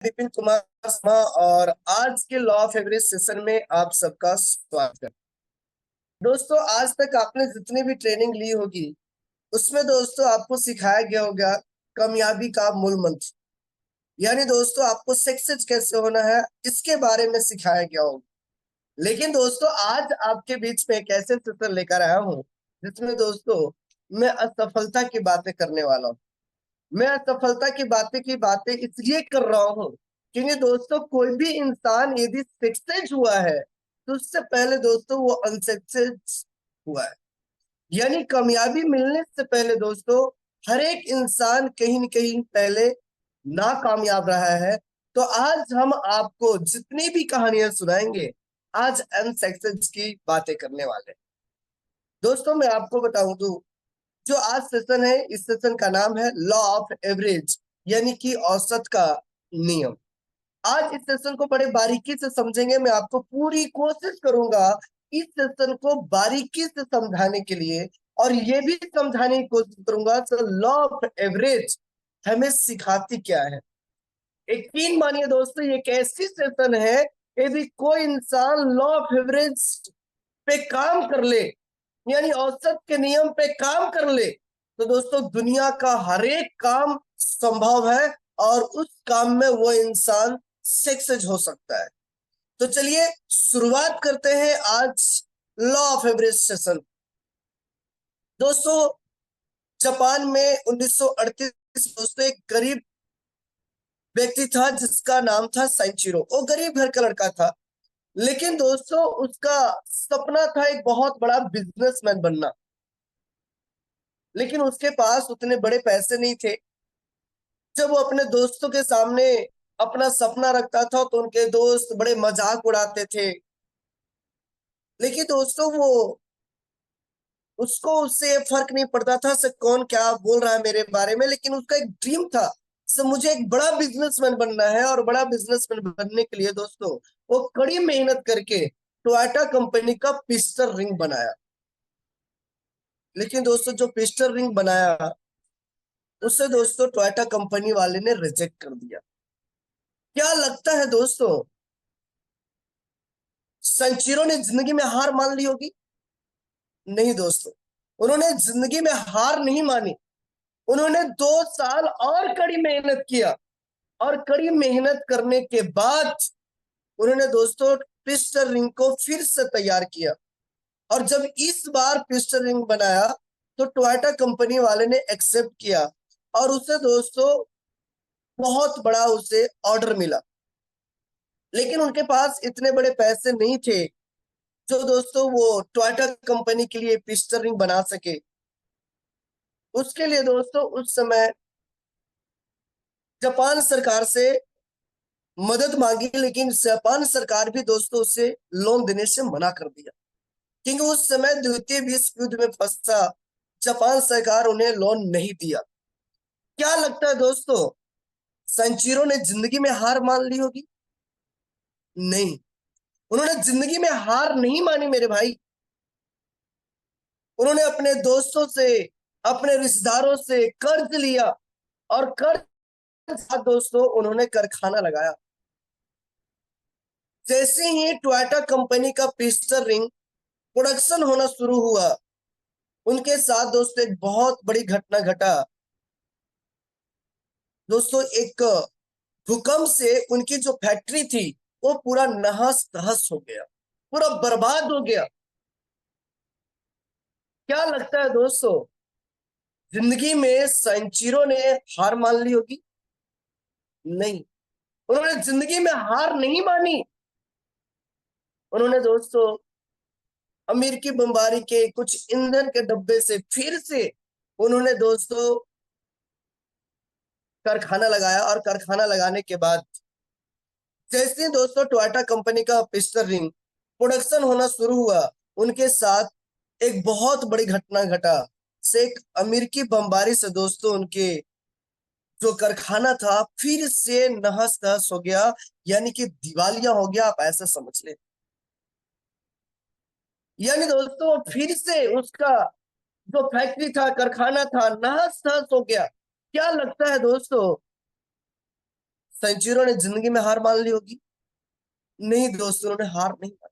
विपिन कुमार शर्मा और आज के लॉ ऑफ एवरेज सेशन में आप सबका स्वागत है। दोस्तों, आज तक आपने जितनी भी ट्रेनिंग ली होगी उसमें दोस्तों आपको सिखाया गया होगा कामयाबी का मूल मंत्र, यानी दोस्तों आपको सक्सेस कैसे होना है इसके बारे में सिखाया गया होगा। लेकिन दोस्तों आज आपके बीच में एक ऐसे सेशन लेकर आया हूँ जिसमें दोस्तों मैं असफलता की बातें करने वाला हूँ। मैं असफलता की बातें इसलिए कर रहा हूँ क्योंकि दोस्तों कोई भी इंसान यदि सक्सेस हुआ है तो उससे पहले दोस्तों वो अनसक्सेस हुआ है, यानी कामयाबी मिलने से पहले दोस्तों हर एक इंसान कहीं न कहीं पहले नाकामयाब रहा है। तो आज हम आपको जितनी भी कहानियां सुनाएंगे आज अनसक्सेस की बातें करने वाले हैं। दोस्तों मैं आपको बताऊं तो जो आज सेशन है इस सेशन का नाम है लॉ ऑफ एवरेज, यानी कि औसत का नियम। आज इस सेशन को बड़े बारीकी से समझेंगे। मैं आपको पूरी कोशिश करूंगा इस सेशन को बारीकी से समझाने के लिए, और ये भी समझाने की कोशिश करूंगा तो लॉ ऑफ एवरेज हमें सिखाती क्या है। यकीन मानिए दोस्तों ये एक ऐसी सेशन है, यदि कोई इंसान लॉ ऑफ एवरेज पे काम कर ले, यानी औसत के नियम पे काम कर ले, तो दोस्तों दुनिया का हर एक काम संभव है और उस काम में वो इंसान सक्सेस हो सकता है। तो चलिए शुरुआत करते हैं आज लॉ ऑफ एवरेज सेशन। दोस्तों जापान में 1938 दोस्तों एक गरीब व्यक्ति था जिसका नाम था साइचिरो। वो गरीब घर का लड़का था, लेकिन दोस्तों उसका सपना था एक बहुत बड़ा बिजनेसमैन बनना। लेकिन उसके पास उतने बड़े पैसे नहीं थे। जब वो अपने दोस्तों के सामने अपना सपना रखता था तो उनके दोस्त बड़े मजाक उड़ाते थे। लेकिन दोस्तों वो उसको उससे फर्क नहीं पड़ता था से कौन क्या बोल रहा है मेरे बारे में, लेकिन उसका एक ड्रीम था से मुझे एक बड़ा बिजनेसमैन बनना है। और बड़ा बिजनेसमैन बनने के लिए दोस्तों वो कड़ी मेहनत करके टोयोटा कंपनी का पिस्टल रिंग बनाया। लेकिन दोस्तों जो पिस्टल रिंग बनाया उसे दोस्तों टोयोटा कंपनी वाले ने रिजेक्ट कर दिया। क्या लगता है दोस्तों संचीरो ने जिंदगी में हार मान ली होगी? नहीं दोस्तों, उन्होंने जिंदगी में हार नहीं मानी। उन्होंने 2 साल और कड़ी मेहनत किया, और कड़ी मेहनत करने के बाद उन्होंने दोस्तों पिस्टल रिंग को फिर से तैयार किया। और जब इस बार पिस्टल रिंग बनाया तो टोयोटा कंपनी वाले ने एक्सेप्ट किया और उसे दोस्तों बहुत बड़ा उसे ऑर्डर मिला। लेकिन उनके पास इतने बड़े पैसे नहीं थे जो दोस्तों वो टोयोटा कंपनी के लिए पिस्टल रिंग बना सके। उसके लिए दोस्तों उस समय जापान सरकार से मदद मांगी, लेकिन जापान सरकार भी दोस्तों उसे लोन देने से मना कर दिया क्योंकि उस समय द्वितीय विश्व युद्ध में फंसा जापान सरकार उन्हें लोन नहीं दिया। क्या लगता है दोस्तों संचीरो ने जिंदगी में हार मान ली होगी? नहीं, उन्होंने जिंदगी में हार नहीं मानी मेरे भाई। उन्होंने अपने दोस्तों से अपने रिश्तेदारों से कर्ज लिया और कर्ज साथ दोस्तों उन्होंने कारखाना लगाया। जैसे ही टोयोटा कंपनी का पिस्टल रिंग प्रोडक्शन होना शुरू हुआ उनके साथ दोस्तों एक बहुत बड़ी घटना घटा। दोस्तों एक भूकंप से उनकी जो फैक्ट्री थी वो पूरा नहस तहस हो गया, पूरा बर्बाद हो गया। क्या लगता है दोस्तों जिंदगी में संचीरो ने हार मान ली होगी? नहीं, उन्होंने जिंदगी में हार नहीं मानी। उन्होंने दोस्तों अमेरिकी बमबारी के कुछ ईंधन के डब्बे से फिर से उन्होंने दोस्तों कारखाना लगाया। और कारखाना लगाने के बाद जैसे दोस्तों टोयोटा कंपनी का पिस्टल रिंग प्रोडक्शन होना शुरू हुआ उनके साथ एक बहुत बड़ी घटना घटा। से एक अमेरिकी बमबारी से दोस्तों उनके जो कारखाना था फिर से नहस नहस हो गया, यानी कि दिवालिया हो गया, आप ऐसा समझ ले। यानी दोस्तों फिर से उसका जो फैक्ट्री था कारखाना था नहस नहस हो गया। क्या लगता है दोस्तों सेंचुरियों ने जिंदगी में हार मान ली होगी? नहीं दोस्तों, उन्होंने हार नहीं मानी।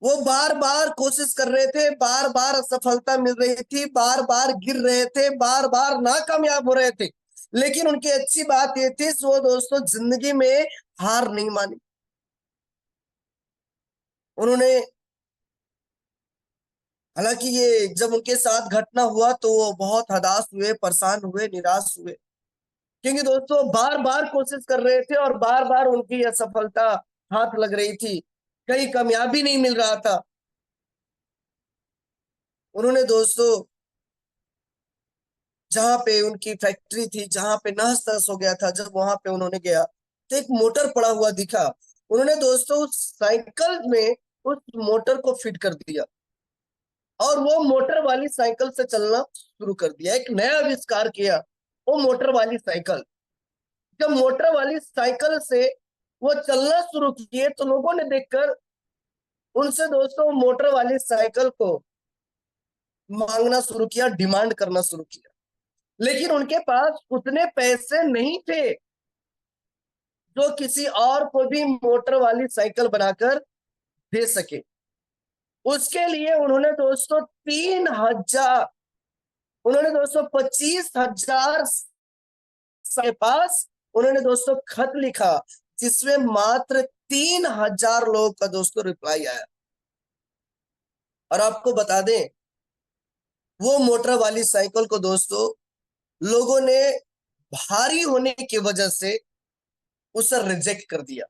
वो बार बार कोशिश कर रहे थे, बार बार असफलता मिल रही थी, बार बार गिर रहे थे, बार बार नाकामयाब हो रहे थे, लेकिन उनकी अच्छी बात ये थी वो दोस्तों जिंदगी में हार नहीं मानी। उन्होंने, हालांकि ये जब उनके साथ घटना हुआ तो वो बहुत हताश हुए, परेशान हुए, निराश हुए, क्योंकि दोस्तों बार बार कोशिश कर रहे थे और बार बार उनकी असफलता हाथ लग रही थी, कहीं कामयाबी नहीं मिल रहा था। उन्होंने दोस्तों जहां पे उनकी फैक्ट्री थी, जहां पे नहस नहस हो गया था, जब वहां पे उन्होंने गया तो एक मोटर पड़ा हुआ दिखा। उन्होंने दोस्तों उस साइकिल में उस मोटर को फिट कर दिया और वो मोटर वाली साइकिल से चलना शुरू कर दिया। एक नया आविष्कार किया, वो मोटर वाली साइकिल। जब मोटर वाली साइकिल से वो चलना शुरू किए तो लोगों ने देखकर उनसे दोस्तों मोटर वाली साइकिल को मांगना शुरू किया, डिमांड करना शुरू किया, लेकिन उनके पास उतने पैसे नहीं थे जो किसी और को भी मोटर वाली साइकिल बनाकर दे सके। उसके लिए उन्होंने दोस्तों 3,000, उन्होंने दोस्तों 25,000 के पास उन्होंने दोस्तों खत लिखा, जिसमें मात्र 3,000 लोगों का दोस्तों रिप्लाई आया। और आपको बता दें, वो मोटर वाली साइकिल को दोस्तों लोगों ने भारी होने की वजह से उसे रिजेक्ट कर दिया।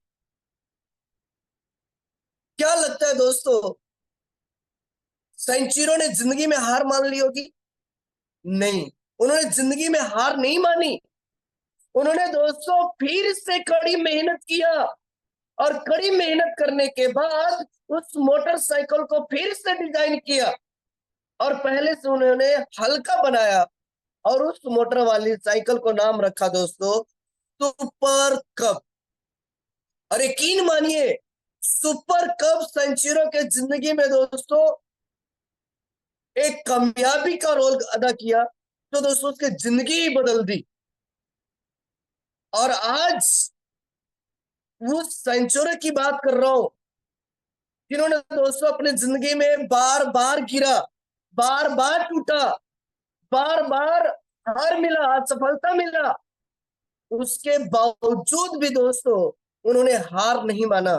क्या लगता है दोस्तों, सेंचुरियों ने जिंदगी में हार मान ली होगी? नहीं, उन्होंने जिंदगी में हार नहीं मानी। उन्होंने दोस्तों फिर से कड़ी मेहनत किया और कड़ी मेहनत करने के बाद उस मोटरसाइकिल को फिर से डिजाइन किया और पहले से उन्होंने हल्का बनाया और उस मोटर वाली साइकिल को नाम रखा दोस्तों सुपर कप। और यकीन मानिए, सुपर कप सेंचुरियों के जिंदगी में दोस्तों एक कामयाबी का रोल अदा किया, तो दोस्तों उसकी जिंदगी ही बदल दी। और आज उस सेंचुरी की बात कर रहा हूं जिन्होंने दोस्तों अपनी जिंदगी में बार बार गिरा, बार बार टूटा, बार बार हार मिला, असफलता मिला, उसके बावजूद भी दोस्तों उन्होंने हार नहीं माना।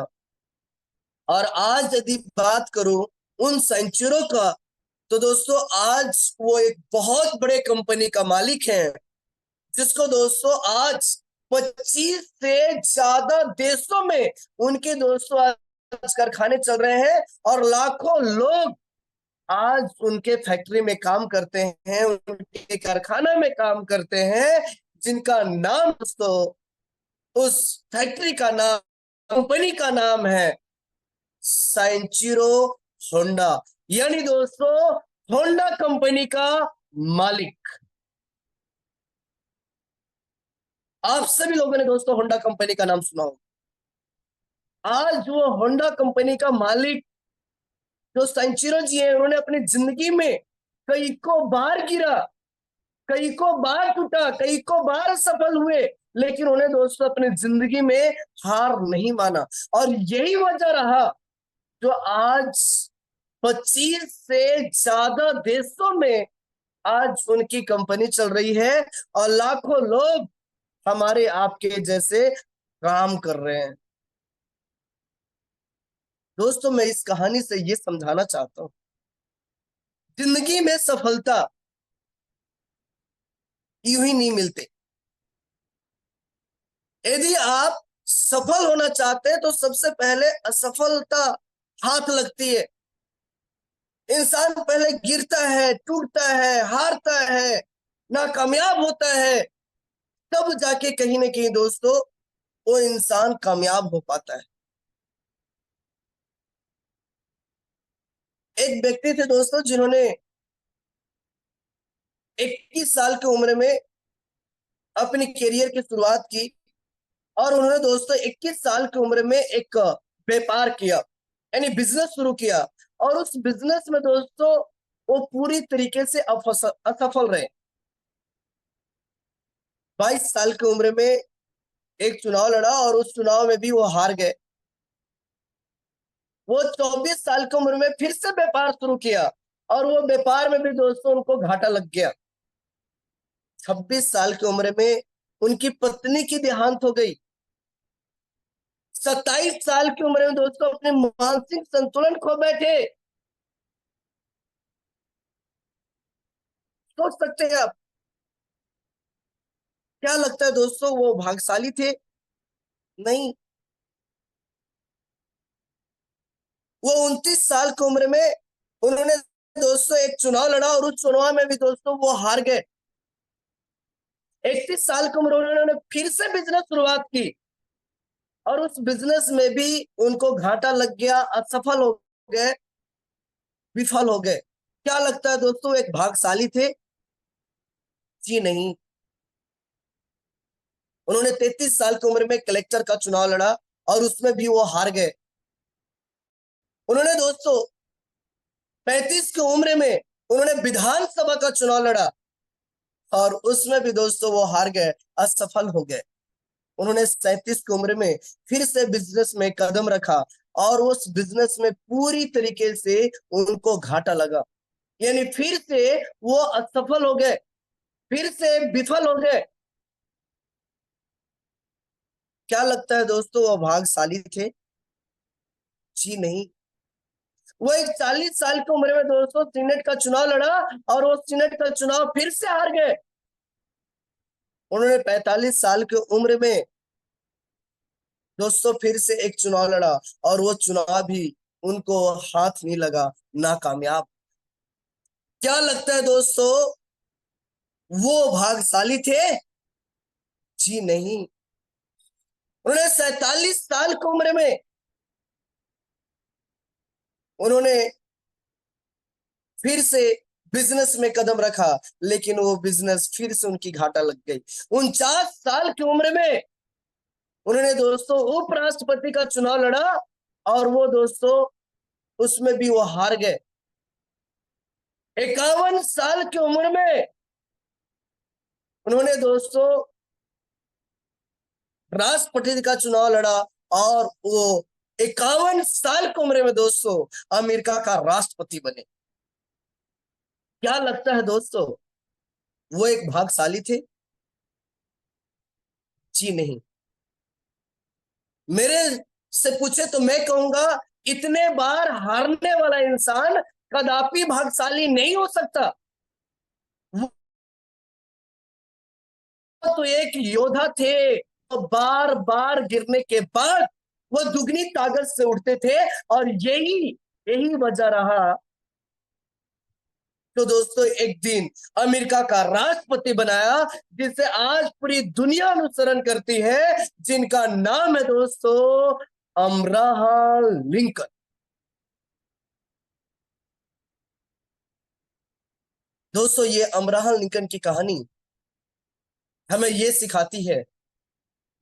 और आज यदि बात करूं उन सेंचुरियों का, तो दोस्तों आज वो एक बहुत बड़े कंपनी का मालिक है, जिसको दोस्तों आज 25 से ज्यादा देशों में उनके दोस्तों आज कारखाने चल रहे हैं और लाखों लोग आज उनके फैक्ट्री में काम करते हैं, उनके कारखाना में काम करते हैं, जिनका नाम दोस्तों, उस फैक्ट्री का नाम, कंपनी का नाम है सैंचिरो होंडा, यानी दोस्तों होंडा कंपनी का मालिक। आप सभी लोगों ने दोस्तों होंडा कंपनी का नाम सुना होगा। आज वो होंडा कंपनी का मालिक जो सैंचिरो जी है, उन्होंने अपनी जिंदगी में कई को बार गिरा, कई को बार टूटा, कई को बार सफल हुए, लेकिन उन्हें दोस्तों अपनी जिंदगी में हार नहीं माना। और यही वजह रहा जो आज 25 से ज्यादा देशों में आज उनकी कंपनी चल रही है और लाखों लोग हमारे आपके जैसे काम कर रहे हैं। दोस्तों मैं इस कहानी से ये समझाना चाहता हूं, जिंदगी में सफलता यूं ही नहीं मिलते। यदि आप सफल होना चाहते हैं तो सबसे पहले असफलता हाथ लगती है। इंसान पहले गिरता है, टूटता है, हारता है, नाकामयाब होता है, तब जाके कहीं ना कहीं दोस्तों वो इंसान कामयाब हो पाता है। एक व्यक्ति थे दोस्तों जिन्होंने 21 साल की उम्र में अपनी करियर की शुरुआत की और उन्होंने दोस्तों 21 साल की उम्र में एक व्यापार किया, यानी बिजनेस शुरू किया। और उस बिजनेस में दोस्तों वो पूरी तरीके से असफल रहे। 22 साल की उम्र में एक चुनाव लड़ा और उस चुनाव में भी वो हार गए। वो 24 साल की उम्र में फिर से व्यापार शुरू किया और वो व्यापार में भी दोस्तों उनको घाटा लग गया। 26 साल की उम्र में उनकी पत्नी की देहांत हो गई। 27 साल की उम्र में दोस्तों अपने मानसिक संतुलन खो बैठे। सोच सकते हैं आप? क्या लगता है दोस्तों वो भाग्यशाली थे? नहीं। वो 29 साल की उम्र में उन्होंने दोस्तों एक चुनाव लड़ा और उस चुनाव में भी दोस्तों वो हार गए। 31 साल की उम्र में उन्होंने फिर से बिजनेस शुरुआत की और उस बिजनेस में भी उनको घाटा लग गया, असफल हो गए, विफल हो गए। क्या लगता है दोस्तों एक भाग्यशाली थे? जी नहीं। उन्होंने 33 साल की उम्र में कलेक्टर का चुनाव लड़ा और उसमें भी वो हार गए। उन्होंने दोस्तों 35 की उम्र में उन्होंने विधानसभा का चुनाव लड़ा और उसमें भी दोस्तों वो हार गए, असफल हो गए। उन्होंने 37 की उम्र में फिर से बिजनेस में कदम रखा और उस बिजनेस में पूरी तरीके से उनको घाटा लगा, यानी फिर से वो असफल हो गए, फिर से विफल हो गए। क्या लगता है दोस्तों वो भाग्यशाली थे? जी नहीं। वो एक 40 साल की उम्र में दोस्तों सीनेट का चुनाव लड़ा और वो सीनेट का चुनाव फिर से हार गए। उन्होंने 45 साल की उम्र में दोस्तों फिर से एक चुनाव लड़ा और वो चुनाव भी उनको हाथ नहीं लगा, नाकामयाब। क्या लगता है दोस्तों वो भाग्यशाली थे? जी नहीं। उन्होंने 47 साल की उम्र में उन्होंने फिर से बिजनेस में कदम रखा, लेकिन वो बिजनेस फिर से उनकी घाटा लग गई। 49 साल की उम्र में उन्होंने दोस्तों उपराष्ट्रपति का चुनाव लड़ा और वो दोस्तों उसमें भी वो हार गए। 51 साल की उम्र में उन्होंने दोस्तों राष्ट्रपति का चुनाव लड़ा और वो 51 साल की उम्र में दोस्तों अमेरिका का राष्ट्रपति बने। क्या लगता है दोस्तों वो एक भाग्यशाली थे? जी नहीं। मेरे से पूछे तो मैं कहूंगा इतने बार हारने वाला इंसान कदापि भाग्यशाली नहीं हो सकता। वो तो एक योद्धा थे। तो बार बार गिरने के बाद वो दुगनी ताकत से उठते थे और यही यही वजह रहा तो दोस्तों एक दिन अमेरिका का राष्ट्रपति बनाया, जिसे आज पूरी दुनिया अनुसरण करती है, जिनका नाम है दोस्तों अब्राहम लिंकन। दोस्तों ये अब्राहम लिंकन की कहानी हमें ये सिखाती है,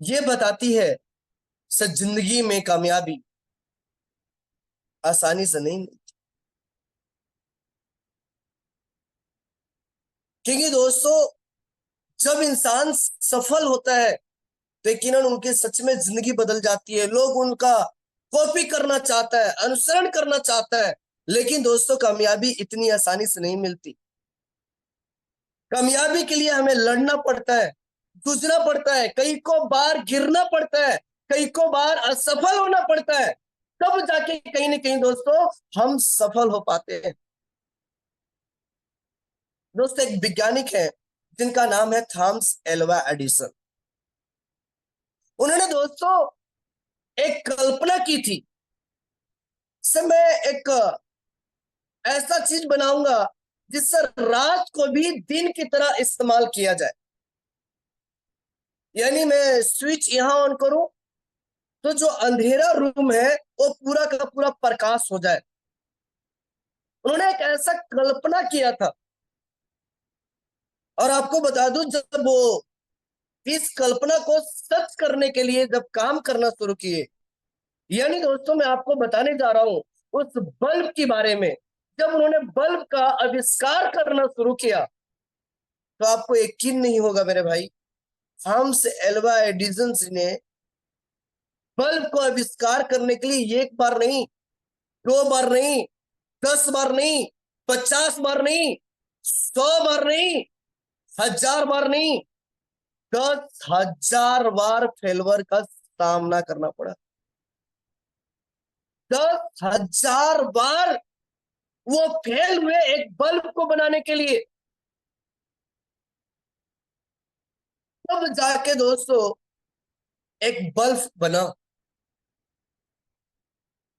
ये बताती है जिंदगी में कामयाबी आसानी से नहीं, क्योंकि दोस्तों जब इंसान सफल होता है तो यकीनन उनके सच में जिंदगी बदल जाती है। लोग उनका कॉपी करना चाहता है, अनुसरण करना चाहता है, लेकिन दोस्तों कामयाबी इतनी आसानी से नहीं मिलती। कामयाबी के लिए हमें लड़ना पड़ता है, जूझना पड़ता है, कई को बार गिरना पड़ता है, कई को बार असफल होना पड़ता है, तब जाके कहीं ना कहीं दोस्तों हम सफल हो पाते हैं। दोस्तों एक वैज्ञानिक है जिनका नाम है थॉमस एल्वा एडिसन। उन्होंने दोस्तों एक कल्पना की थी से मैं एक ऐसा चीज बनाऊंगा जिससे रात को भी दिन की तरह इस्तेमाल किया जाए, यानी मैं स्विच यहां ऑन करूं तो जो अंधेरा रूम है वो पूरा का पूरा प्रकाश हो जाए। उन्होंने एक ऐसा कल्पना किया था और आपको बता दूं जब वो इस कल्पना को सच करने के लिए जब काम करना शुरू किए, यानी दोस्तों मैं आपको बताने जा रहा हूं उस बल्ब के बारे में। जब उन्होंने बल्ब का आविष्कार करना शुरू किया तो आपको यकीन नहीं होगा मेरे भाई, थॉमस एल्वा एडिसन ने बल्ब को आविष्कार करने के लिए एक बार नहीं, दो बार नहीं, 10 बार नहीं, 50 बार नहीं, 100 बार नहीं, 1000 बार नहीं, 10,000 बार फेलवर का सामना करना पड़ा। 10,000 बार वो फेल हुए एक बल्ब को बनाने के लिए। तब जाके दोस्तों एक बल्ब बना।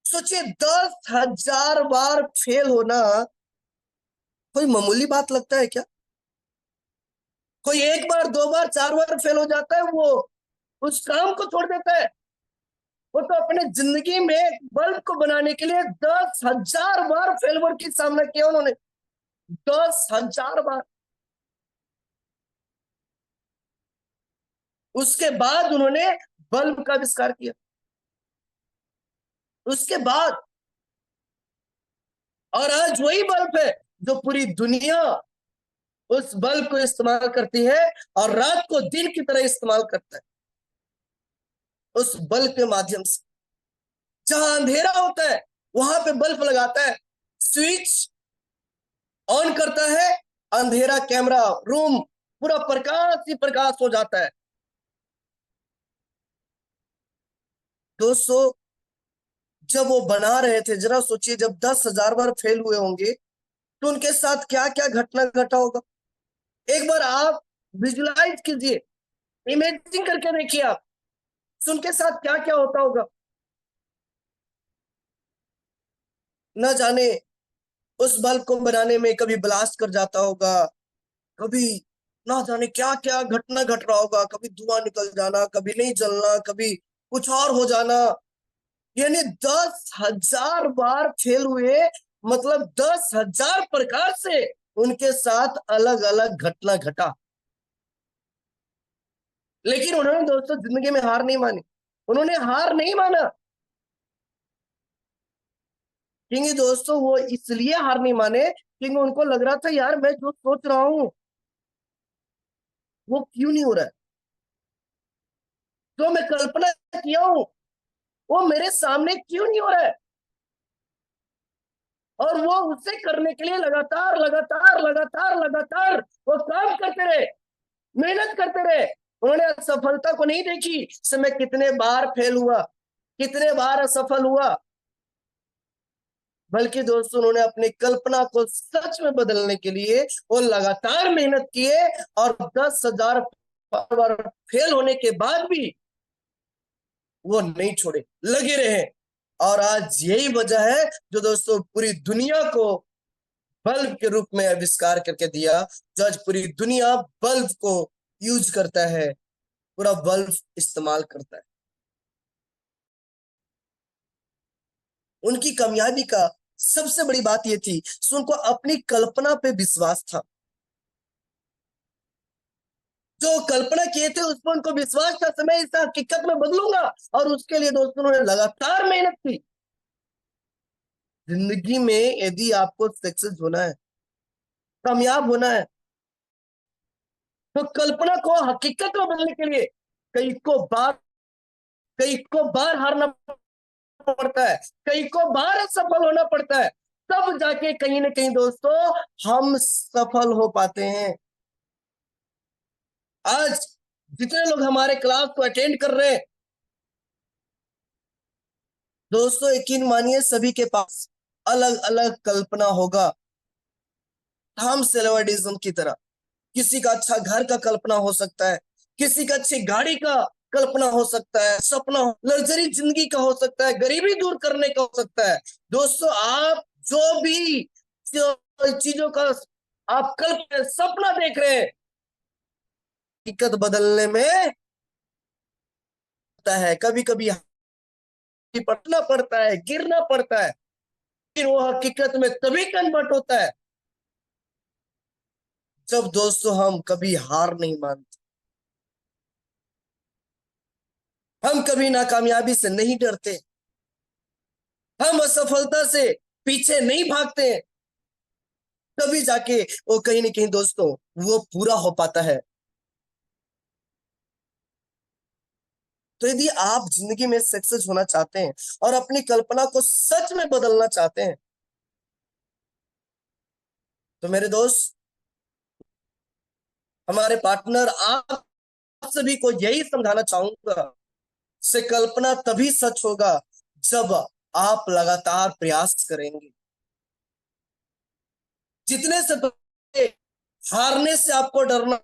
सोचिए 10,000 बार फेल होना कोई मामूली बात लगता है क्या? कोई एक बार, दो बार, 4 बार फेल हो जाता है, वो उस काम को छोड़ देता है। वो तो अपने जिंदगी में बल्ब को बनाने के लिए 10,000 बार फेलवर की सामना किया उन्होंने। 10,000 बार। उसके बाद उन्होंने बल्ब का आविष्कार किया। उसके बाद, और आज वही बल्ब है जो पूरी दुनिया उस बल्ब को इस्तेमाल करती है और रात को दिन की तरह इस्तेमाल करता है उस बल्ब के माध्यम से। जहां अंधेरा होता है वहां पे बल्ब लगाता है, स्विच ऑन करता है, अंधेरा कैमरा रूम पूरा प्रकाश ही प्रकाश हो जाता है। दोस्तों जब वो बना रहे थे, जरा सोचिए, जब 10,000 बार फेल हुए होंगे तो उनके साथ क्या क्या घटना घटा होगा। एक बार आप विजुलाइज कीजिए, इमेजिन करके देखिए आप, उनके साथ क्या क्या होता होगा। न जाने उस बल्ब को बनाने में कभी ब्लास्ट कर जाता होगा, कभी ना जाने क्या क्या घटना घट रहा होगा, कभी धुआं निकल जाना, कभी नहीं जलना, कभी कुछ और हो जाना। यानी 10,000 बार फेल हुए, मतलब 10,000 प्रकार से उनके साथ अलग अलग घटना घटा। लेकिन उन्होंने दोस्तों जिंदगी में हार नहीं मानी। उन्होंने हार नहीं माना। क्योंकि दोस्तों वो इसलिए हार नहीं माने क्योंकि उनको लग रहा था यार मैं जो सोच रहा हूं वो क्यों नहीं हो रहा है, जो मैं कल्पना किया हूं वो मेरे सामने क्यों नहीं हो रहा है। और वो उसे करने के लिए लगातार लगातार लगातार लगातार वो काम करते रहे, मेहनत करते रहे। उन्होंने असफलता को नहीं देखी, मैं कितने बार फेल हुआ, कितने बार असफल हुआ, बल्कि दोस्तों उन्होंने अपनी कल्पना को सच में बदलने के लिए वो लगातार मेहनत किए। और 10,000 बार फेल होने के बाद भी वो नहीं छोड़े, लगे रहे। और आज यही वजह है जो दोस्तों पूरी दुनिया को बल्ब के रूप में आविष्कार करके दिया, जो आज पूरी दुनिया बल्ब को यूज करता है, पूरा बल्ब इस्तेमाल करता है। उनकी कामयाबी का सबसे बड़ी बात यह थी कि उनको अपनी कल्पना पे विश्वास था। जो कल्पना किए थे उस पर उनको विश्वास था, समय इस हकीकत में बदलूंगा। और उसके लिए दोस्तों उन्होंने लगातार मेहनत की। जिंदगी में यदि आपको सक्सेस होना है, कामयाब होना है, तो कल्पना को हकीकत में बदलने के लिए कई को बार हारना पड़ता है, कई को बार असफल होना पड़ता है, तब जाके कहीं ना कहीं दोस्तों हम सफल हो पाते हैं। आज जितने लोग हमारे क्लास को अटेंड कर रहे हैं दोस्तों, यकीन मानिए सभी के पास अलग अलग कल्पना होगा। हम सेल्वाडिज्म की तरह किसी का अच्छा घर का कल्पना हो सकता है, किसी का अच्छी गाड़ी का कल्पना हो सकता है, सपना लग्जरी जिंदगी का हो सकता है, गरीबी दूर करने का हो सकता है। दोस्तों आप जो भी चीजों का आप कल्पना सपना देख रहे हैं, हकीकत बदलने में है। कभी कभी पटना पड़ता है, गिरना पड़ता है, लेकिन वो हकीकत में तभी कन्वर्ट होता है जब दोस्तों हम कभी हार नहीं मानते, हम कभी नाकामयाबी से नहीं डरते, हम असफलता से पीछे नहीं भागते। तभी जाके वो कहीं ना कहीं दोस्तों वो पूरा हो पाता है। तो यदि आप जिंदगी में सक्सेस होना चाहते हैं और अपनी कल्पना को सच में बदलना चाहते हैं, तो मेरे दोस्त, हमारे पार्टनर, आप सभी को यही समझाना चाहूंगा, से कल्पना तभी सच होगा जब आप लगातार प्रयास करेंगे। जितने से पहले हारने से आपको डरना,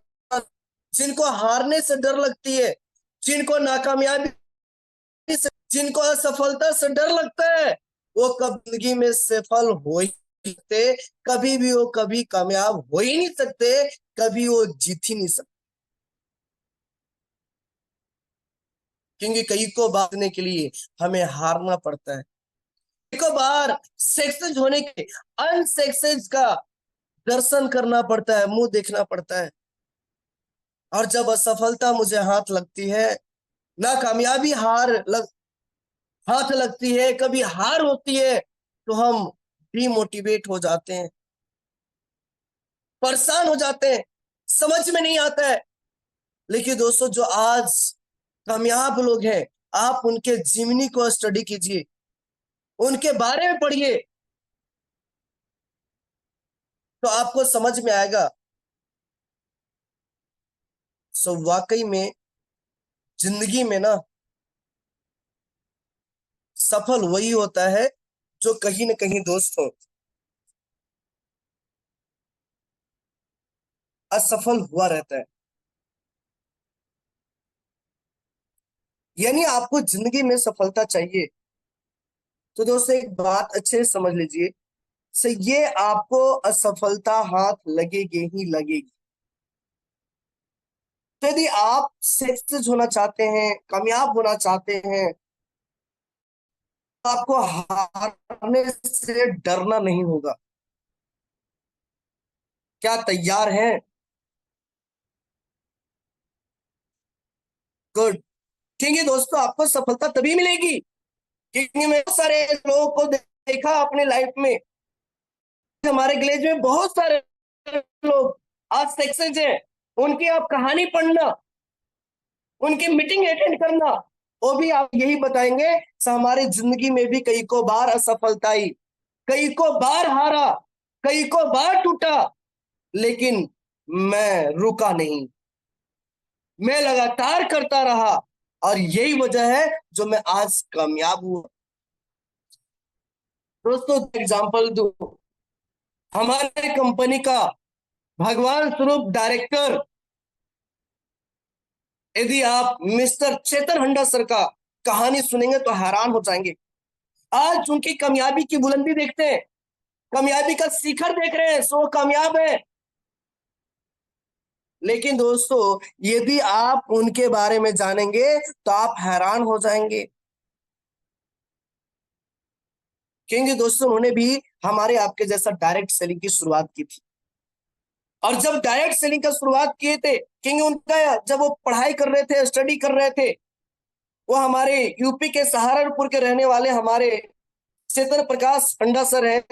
जिनको हारने से डर लगती है, जिनको नाकामयाबी से, जिनको असफलता से डर लगता है, वो कभी जिंदगी में सफल हो ही नहीं सकते, कभी भी वो कभी कामयाब हो ही नहीं सकते, कभी वो जीत ही नहीं सकते। क्योंकि कई को बांटने के लिए हमें हारना पड़ता है, कई को बार सक्सेस होने के अनसक्सेस का दर्शन करना पड़ता है, मुंह देखना पड़ता है। और जब असफलता मुझे हाथ लगती है, ना कामयाबी हाथ लगती है, कभी हार होती है, तो हम डिमोटिवेट हो जाते हैं, परेशान हो जाते हैं, समझ में नहीं आता है। लेकिन दोस्तों, जो आज कामयाब लोग हैं, आप उनके जीवनी को स्टडी कीजिए, उनके बारे में पढ़िए, तो आपको समझ में आएगा। सो वाकई में जिंदगी में ना सफल वही होता है जो कहीं ना कहीं दोस्तों असफल हुआ रहता है। यानी आपको जिंदगी में सफलता चाहिए, तो दोस्तों एक बात अच्छे से समझ लीजिए, से ये आपको असफलता हाथ लगेगी ही लगेगी। तो यदि आप सक्सेस होना चाहते हैं, कामयाब होना चाहते हैं, तो आपको हारने से डरना नहीं होगा। क्या तैयार हैं? गुड। क्योंकि दोस्तों आपको सफलता तभी मिलेगी, क्योंकि मैं बहुत सारे लोगों को देखा अपने लाइफ में, हमारे विलेज में बहुत सारे लोग आज सक्सेस हैं। उनकी आप कहानी पढ़ना, उनकी मीटिंग अटेंड करना, वो भी आप यही बताएंगे, हमारी जिंदगी में भी कई को बार असफलता आई, कई को बार हारा, कई को बार टूटा, लेकिन मैं रुका नहीं, मैं लगातार करता रहा, और यही वजह है जो मैं आज कामयाब हुआ। दोस्तों एग्जांपल दो, हमारे कंपनी का भगवान स्वरूप डायरेक्टर, यदि आप मिस्टर चेतन हंडा सर का कहानी सुनेंगे तो हैरान हो जाएंगे। आज उनकी कामयाबी की बुलंदी देखते हैं, कामयाबी का शिखर देख रहे हैं, सो कामयाब है। लेकिन दोस्तों यदि आप उनके बारे में जानेंगे तो आप हैरान हो जाएंगे, क्योंकि दोस्तों उन्होंने भी हमारे आपके जैसा डायरेक्ट सेलिंग की शुरुआत की थी। और जब डायरेक्ट सेलिंग का शुरुआत किए थे, क्योंकि उनका जब वो पढ़ाई कर रहे थे, स्टडी कर रहे थे, वो हमारे यूपी के सहारनपुर के रहने वाले हमारे चेतन प्रकाश हंडा सर है,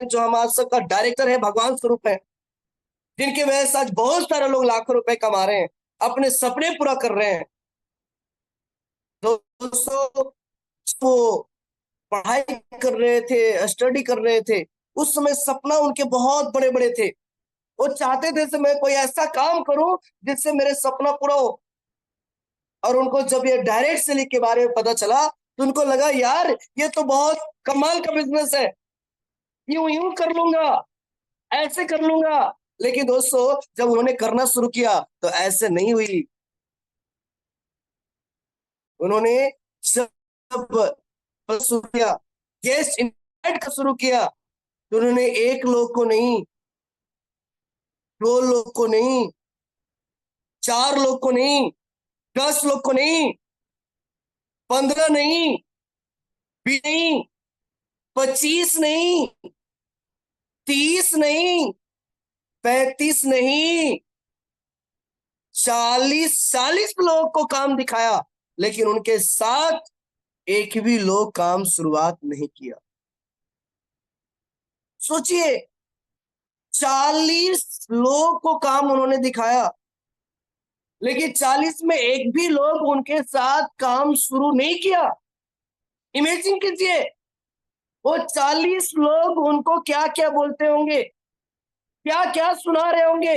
जो हमारे सबका डायरेक्टर है, भगवान स्वरूप है, जिनकी वजह से आज बहुत सारे लोग लाखों रुपए कमा रहे हैं, अपने सपने पूरा कर रहे हैं। दोस्तों वो पढ़ाई कर रहे थे, स्टडी कर रहे थे, उस समय सपना उनके बहुत बड़े बड़े थे। वो चाहते थे कि मैं कोई ऐसा काम करूं जिससे मेरे सपना पूरा हो। और उनको जब ये डायरेक्ट सेलिंग के बारे में पता चला, तो उनको लगा यार ये तो बहुत कमाल का बिजनेस है, यूं यूं कर लूंगा, ऐसे कर लूंगा। लेकिन दोस्तों जब उन्होंने करना शुरू किया तो ऐसे नहीं हुई। उन्होंने जब शुरू किया, गेस्ट इनवाइट कर शुरू किया, तो उन्होंने एक लोग को नहीं, दो लोग को नहीं, चार लोग को नहीं, 10 लोग को नहीं, 15 नहीं, 20 नहीं, 25 नहीं, 30 नहीं, 35 नहीं, 40 लोगों को काम दिखाया, लेकिन उनके साथ एक भी लोग काम शुरुआत नहीं किया। सोचिए, 40 लोग को काम उन्होंने दिखाया, लेकिन 40 में एक भी लोग उनके साथ काम शुरू नहीं किया। इमेजिन कीजिए, वो 40 लोग उनको क्या क्या बोलते होंगे, क्या क्या सुना रहे होंगे।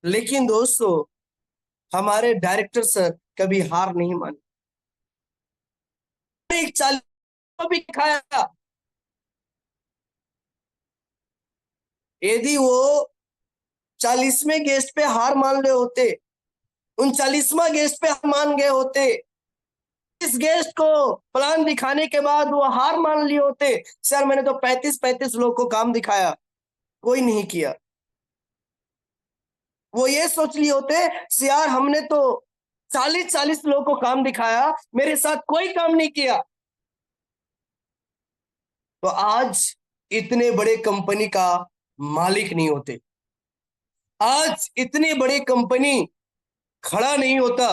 लेकिन दोस्तों, हमारे डायरेक्टर सर कभी हार नहीं मानी। एक 40 को भी खाया। यदि वो 40वें गेस्ट पे हार मान रहे होते, 39वां गेस्ट पे हार मान गए होते, इस गेस्ट को प्लान दिखाने के बाद वो हार मान लिए होते, सर मैंने तो 35 लोग को काम दिखाया, कोई नहीं किया। वो ये सोच लिए होते, यार हमने तो 40 लोग को काम दिखाया, मेरे साथ कोई काम नहीं किया। तो आज इतने बड़े कंपनी का मालिक नहीं होते, आज इतनी बड़ी कंपनी खड़ा नहीं होता।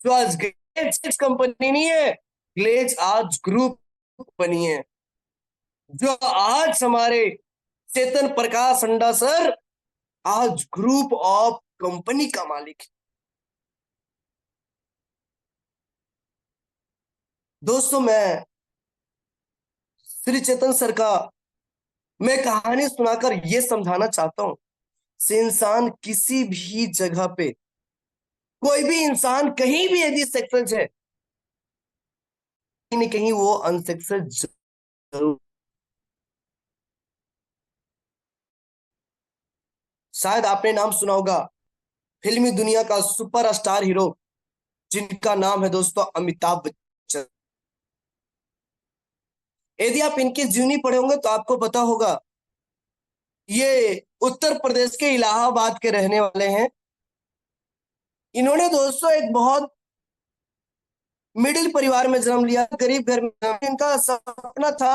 जो आज ग्लेज कंपनी नहीं है, ग्लेज आज ग्रुप बनी है। जो आज हमारे चेतन प्रकाश अंडा सर आज ग्रुप ऑफ कंपनी का मालिक है। दोस्तों, मैं श्री चेतन सर का मैं कहानी सुनाकर यह समझाना चाहता हूं, से इंसान किसी भी जगह पे, कोई भी इंसान कहीं भी यदि सक्सेस है, कहीं न कहीं वो अनसक्सेस जरूर। शायद आपने नाम सुना होगा फिल्मी दुनिया का सुपरस्टार हीरो, जिनका नाम है दोस्तों अमिताभ बच्चन। यदि आप इनकी जीवनी पढ़े होंगे तो आपको पता होगा, ये उत्तर प्रदेश के इलाहाबाद के रहने वाले हैं। इन्होंने दोस्तों एक बहुत मिडिल परिवार में जन्म लिया, गरीब घर में। इनका सपना था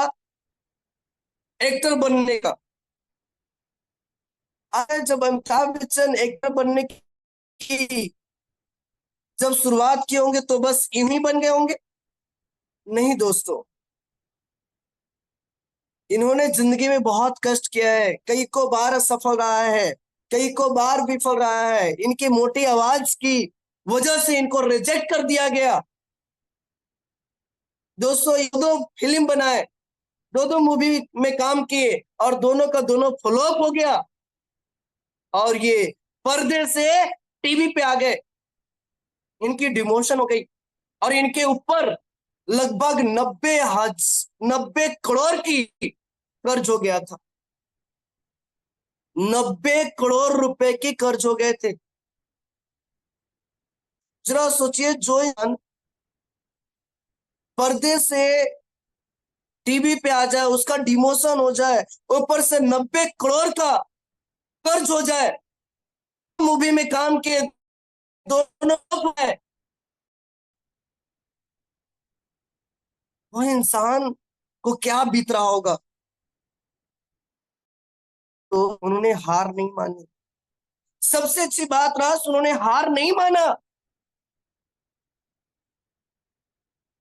एक्टर बनने का। आज जब अमिताभ बच्चन एक्टर बनने की जब शुरुआत किए होंगे तो बस इन्हीं बन गए होंगे? नहीं दोस्तों, इन्होंने जिंदगी में बहुत कष्ट किया है, कई को बार असफल रहा है, कई को बार विफल रहा है। इनकी मोटी आवाज की वजह से इनको रिजेक्ट कर दिया गया। दोस्तों, ये दो फिल्म बनाए, दो दो मूवी में काम किए और दोनों का दोनों फ्लॉप हो गया, और ये पर्दे से टीवी पे आ गए। इनकी डिमोशन हो गई और इनके ऊपर लगभग 90 करोड़ की कर्ज हो गया था। 90 करोड़ रुपए की कर्ज हो गए थे। जरा सोचिए, जो इंसान पर्दे से टीवी पे आ जाए, उसका डिमोशन हो जाए, ऊपर से 90 करोड़ का कर्ज हो जाए, मूवी में काम किए, दोनों है, वह इंसान को क्या बीत रहा होगा। तो उन्होंने हार नहीं मानी। सबसे अच्छी बात रहा, उन्होंने हार नहीं माना।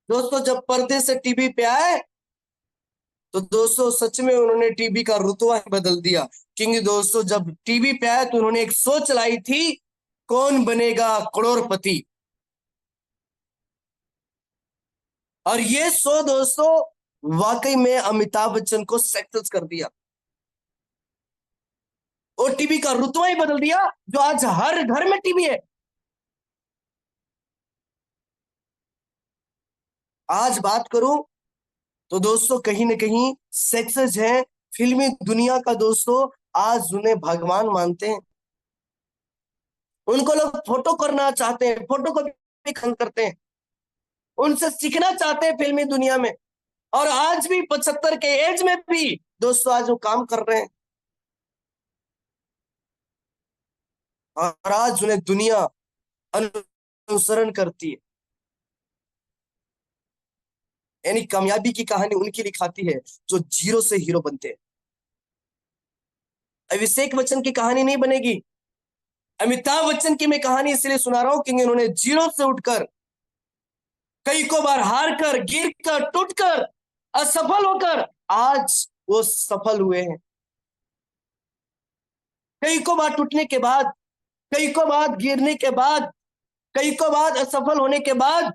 दोस्तों, जब पर्दे से टीवी पे आए तो दोस्तों सच में उन्होंने टीवी का रुतबा ही बदल दिया। क्योंकि दोस्तों, जब टीवी पे आए तो उन्होंने एक सोच लाई थी, कौन बनेगा करोड़पति। और ये शो दोस्तों वाकई में अमिताभ बच्चन को सक्सेस कर दिया, और टीवी का रुतबा ही बदल दिया, जो आज हर घर में टीवी है। आज बात करूं तो दोस्तों कहीं ना कहीं सक्सेस है फिल्मी दुनिया का। दोस्तों, आज उन्हें भगवान मानते हैं। उनको लोग फोटो करना चाहते हैं, फोटो को भी खंड करते हैं, उनसे सीखना चाहते हैं फिल्मी दुनिया में। और आज भी 75 के एज में भी दोस्तों आज वो काम कर रहे हैं, और आज उन्हें दुनिया अनुसरण करती है। यानी कामयाबी की कहानी उनकी लिखाती है जो जीरो से हीरो बनते हैं। अभिषेक बच्चन की कहानी नहीं बनेगी। अमिताभ बच्चन की मैं कहानी इसलिए सुना रहा हूं क्योंकि उन्होंने जीरो से उठकर, कई को बार हार कर, गिर कर, टूट कर, असफल होकर आज वो सफल हुए हैं। कई को बार टूटने के बाद, कई को बार गिरने के बाद, कई को बार असफल होने के बाद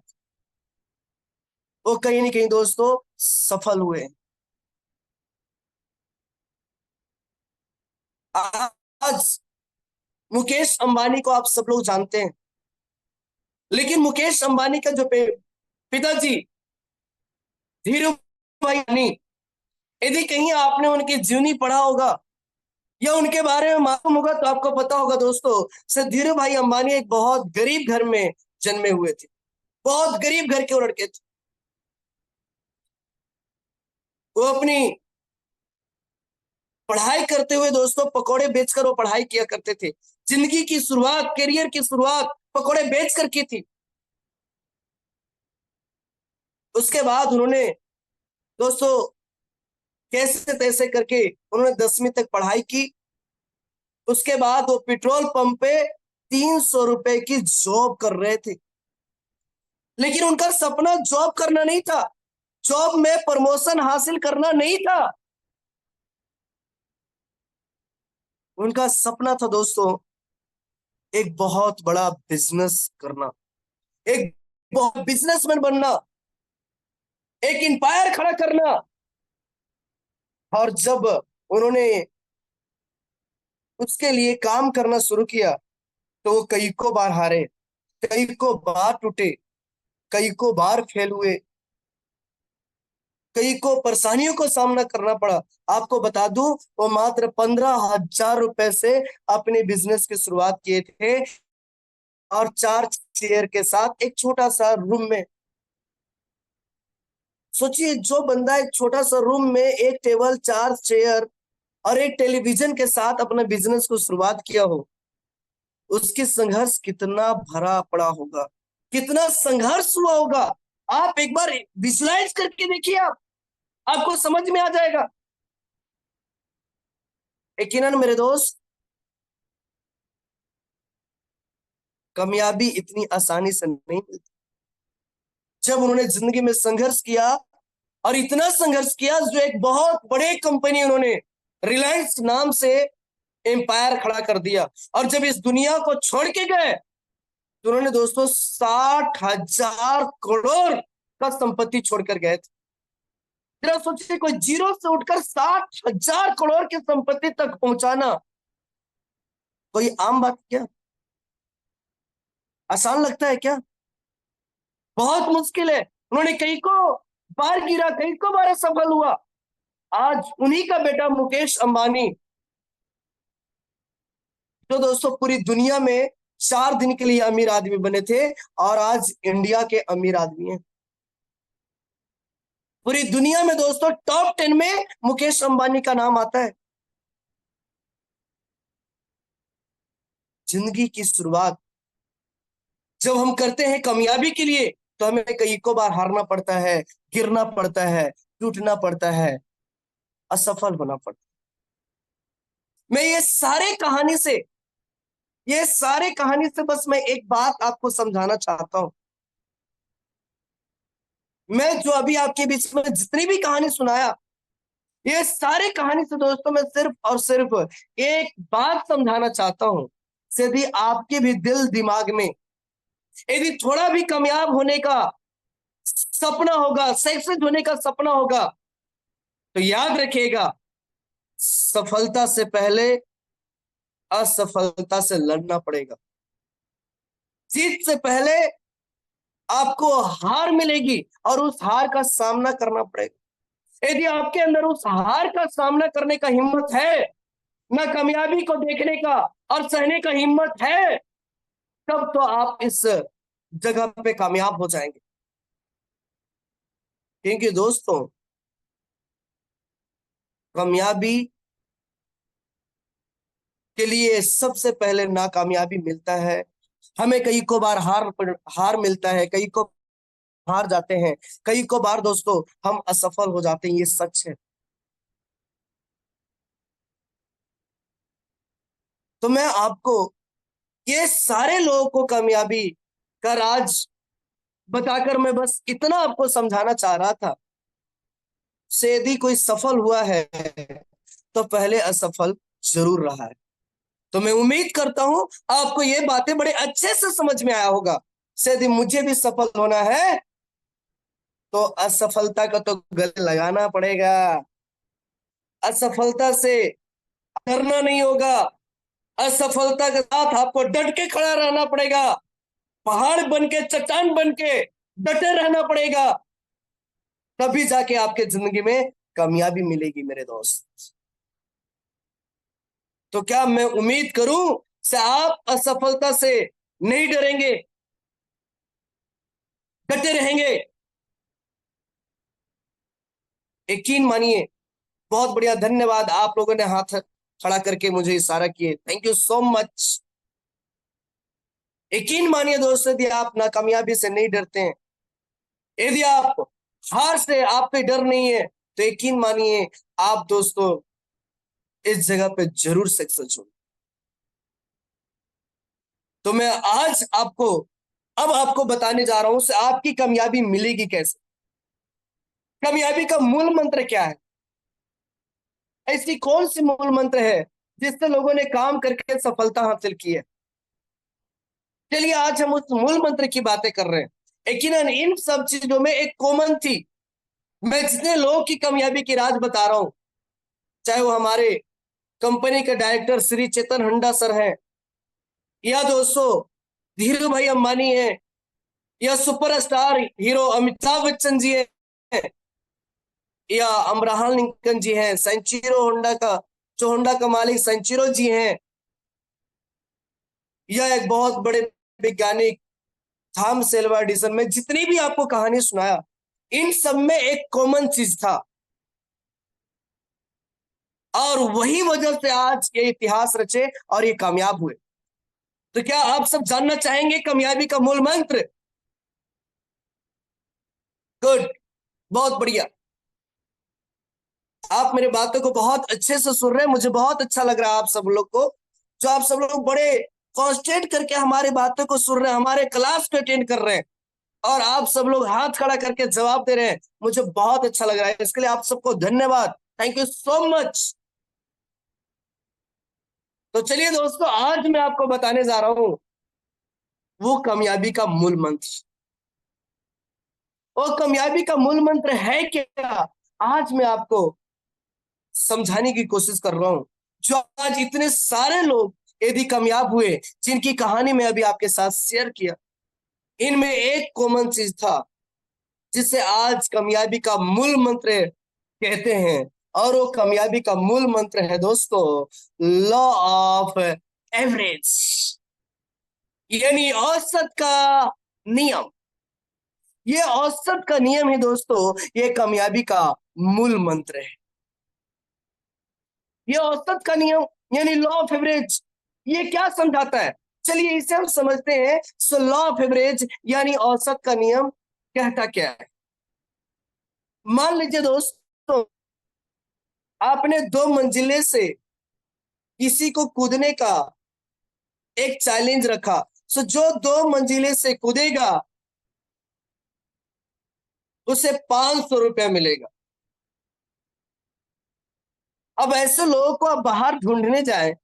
वो कहीं ना कहीं दोस्तों सफल हुए। आज मुकेश अंबानी को आप सब लोग जानते हैं, लेकिन मुकेश अंबानी का जो पिताजी धीरू भाई अंबानी, यदि कहीं आपने उनकी जीवनी पढ़ा होगा या उनके बारे में मालूम होगा तो आपको पता होगा दोस्तों, सर धीरू भाई अंबानी एक बहुत गरीब घर में जन्मे हुए थे, बहुत गरीब घर के वो लड़के थे। वो अपनी पढ़ाई करते हुए दोस्तों पकोड़े बेचकर वो पढ़ाई किया करते थे। जिंदगी की शुरुआत, करियर की शुरुआत पकोड़े बेच कर की थी। उसके बाद उन्होंने दोस्तों कैसे तैसे करके उन्होंने 10वीं तक पढ़ाई की। उसके बाद वो पेट्रोल पंप पे 300 रुपए की जॉब कर रहे थे। लेकिन उनका सपना जॉब करना नहीं था, जॉब में प्रमोशन हासिल करना नहीं था। उनका सपना था दोस्तों एक बहुत बड़ा बिजनेस करना, एक बहुत बिजनेसमैन बनना, एक इंपायर खड़ा करना। और जब उन्होंने उसके लिए काम करना शुरू किया तो वो कई को बार हारे, कई को बार टूटे, कई को बार फेल हुए, कई को परेशानियों को सामना करना पड़ा। आपको बता दूं वो मात्र 15,000 रुपए से अपने बिजनेस की शुरुआत किए थे, और 4 चेयर के साथ एक छोटा सा रूम में। सोचिए जो बंदा एक छोटा सा रूम में एक टेबल, 4 चेयर और एक टेलीविजन के साथ अपने बिजनेस को शुरुआत किया हो, उसकी संघर्ष कितना भरा पड़ा होगा, कितना संघर्ष हुआ होगा। आप एक बार विजुलाइज करके देखिए, आपको समझ में आ जाएगा। यकीनन मेरे दोस्त, कामयाबी इतनी आसानी से नहीं मिलती। जब उन्होंने जिंदगी में संघर्ष किया, और इतना संघर्ष किया जो एक बहुत बड़े कंपनी उन्होंने रिलायंस नाम से एम्पायर खड़ा कर दिया, और जब इस दुनिया को छोड़ के गए तो उन्होंने दोस्तों 60,000 करोड़ का संपत्ति छोड़कर गए थे। जरा सोचिए, कोई जीरो से उठकर 60,000 करोड़ की संपत्ति तक पहुंचाना कोई आम बात क्या? आसान लगता है क्या? बहुत मुश्किल है। उन्होंने कई को बार गिरा, कई को बार सफल हुआ। आज उन्हीं का बेटा मुकेश अंबानी, जो दोस्तों पूरी दुनिया में 4 दिन के लिए अमीर आदमी बने थे, और आज इंडिया के अमीर आदमी हैं। पूरी दुनिया में दोस्तों टॉप 10 में मुकेश अंबानी का नाम आता है। जिंदगी की शुरुआत जब हम करते हैं कामयाबी के लिए, तो हमें कई को बार हारना पड़ता है, गिरना पड़ता है, टूटना पड़ता है, असफल होना पड़ता है। मैं ये सारे कहानी से बस मैं एक बात आपको समझाना चाहता हूं। मैं जो अभी आपके बीच में जितनी भी कहानी सुनाया, ये सारे कहानी से दोस्तों मैं सिर्फ और सिर्फ एक बात समझाना चाहता हूं। यदि आपके भी दिल दिमाग में यदि थोड़ा भी कामयाब होने का सपना होगा, सक्सेस होने का सपना होगा, तो याद रखिएगा, सफलता से पहले असफलता से लड़ना पड़ेगा। जीत से पहले आपको हार मिलेगी और उस हार का सामना करना पड़ेगा। यदि आपके अंदर उस हार का सामना करने का हिम्मत है, ना कामयाबी को देखने का और सहने का हिम्मत है, तब तो आप इस जगह पे कामयाब हो जाएंगे। क्योंकि दोस्तों कामयाबी के लिए सबसे पहले नाकामयाबी मिलता है। हमें कई को बार हार मिलता है, कई को हार जाते हैं, कई को बार दोस्तों हम असफल हो जाते हैं, ये सच है। तो मैं आपको ये सारे लोगों को कामयाबी का राज बताकर मैं बस इतना आपको समझाना चाह रहा था, से यदि कोई सफल हुआ है तो पहले असफल जरूर रहा है। तो मैं उम्मीद करता हूं आपको ये बातें बड़े अच्छे से समझ में आया होगा। यदि मुझे भी सफल होना है तो असफलता का तो गले लगाना पड़ेगा। असफलता से डरना नहीं होगा। असफलता के साथ आपको डट के खड़ा रहना पड़ेगा। पहाड़ बन के, चट्टान बन के डटे रहना पड़ेगा। तभी जाके आपके जिंदगी में कामयाबी मिलेगी मेरे दोस्त। तो क्या मैं उम्मीद करूं से आप असफलता से नहीं डरेंगे, डटे रहेंगे। यकीन मानिए। बहुत बढ़िया, धन्यवाद आप लोगों ने हाथ खड़ा करके मुझे इशारा किए, थैंक यू सो मच। यकीन मानिए दोस्तों, यदि आप नाकामयाबी से नहीं डरते हैं, यदि आप हार से आप पे डर नहीं है, तो यकीन मानिए आप दोस्तों इस जगह पे जरूर सक्सेस हो। तो मैं आज आपको अब आपको बताने जा रहा हूं से आपकी कामयाबी मिलेगी कैसे। कामयाबी का मूल मंत्र क्या है? ऐसी कौन सी मूल मंत्र है जिससे लोगों ने काम करके सफलता हासिल की है? चलिए आज हम उस मूल मंत्र की बातें कर रहे हैं। यकीनन इन सब चीजों में एक कॉमन थी। मैं जितने लोगों की कामयाबी की राज बता रहा हूं, चाहे वो हमारे कंपनी के डायरेक्टर श्री चेतन हंडा सर हैं, या दोस्तों धीरू भाई अंबानी है, या सुपरस्टार हीरो अमिताभ बच्चन जी है, या अमराहल लिंकन जी हैं, सेंचुरो होंडा का जो होंडा का मालिक सेंचुरो जी हैं, या एक बहुत बड़े वैज्ञानिक थॉमस एल्वा एडिसन, में जितनी भी आपको कहानी सुनाया, इन सब में एक कॉमन चीज था। और वही वजह से आज ये इतिहास रचे और ये कामयाब हुए। तो क्या आप सब जानना चाहेंगे कामयाबी का मूल मंत्र? गुड, बहुत बढ़िया। आप मेरे बातों को बहुत अच्छे से सुन रहे हैं, मुझे बहुत अच्छा लग रहा है आप सब लोग को, जो आप सब लोग बड़े कॉन्सेंट्रेट करके हमारी बातों को सुन रहे हैं, हमारे क्लास को अटेंड कर रहे हैं, और आप सब लोग हाथ खड़ा करके जवाब दे रहे हैं। मुझे बहुत अच्छा लग रहा है, इसके लिए आप सबको धन्यवाद, थैंक यू सो मच। तो चलिए दोस्तों, आज मैं आपको बताने जा रहा हूं वो कामयाबी का मूल मंत्र। वो कामयाबी का मूल मंत्र है क्या, आज मैं आपको समझाने की कोशिश कर रहा हूं। जो आज इतने सारे लोग यदि कामयाब हुए, जिनकी कहानी मैं अभी आपके साथ शेयर किया, इनमें एक कॉमन चीज था जिसे आज कामयाबी का मूल मंत्र कहते हैं। और वो कामयाबी का मूल मंत्र है दोस्तों, लॉ ऑफ एवरेज, यानी औसत का नियम। ये औसत का नियम है दोस्तों, ये कामयाबी का मूल मंत्र है। ये औसत का नियम यानी लॉ ऑफ एवरेज, ये क्या समझाता है? चलिए इसे हम समझते हैं। सो लॉ ऑफ एवरेज यानी औसत का नियम कहता क्या है? मान लीजिए दोस्तों, आपने 2 मंजिले से किसी को कूदने का एक चैलेंज रखा। सो जो 2 मंजिले से कूदेगा उसे 500 रुपया मिलेगा। अब ऐसे लोगों को आप बाहर ढूंढने जाए,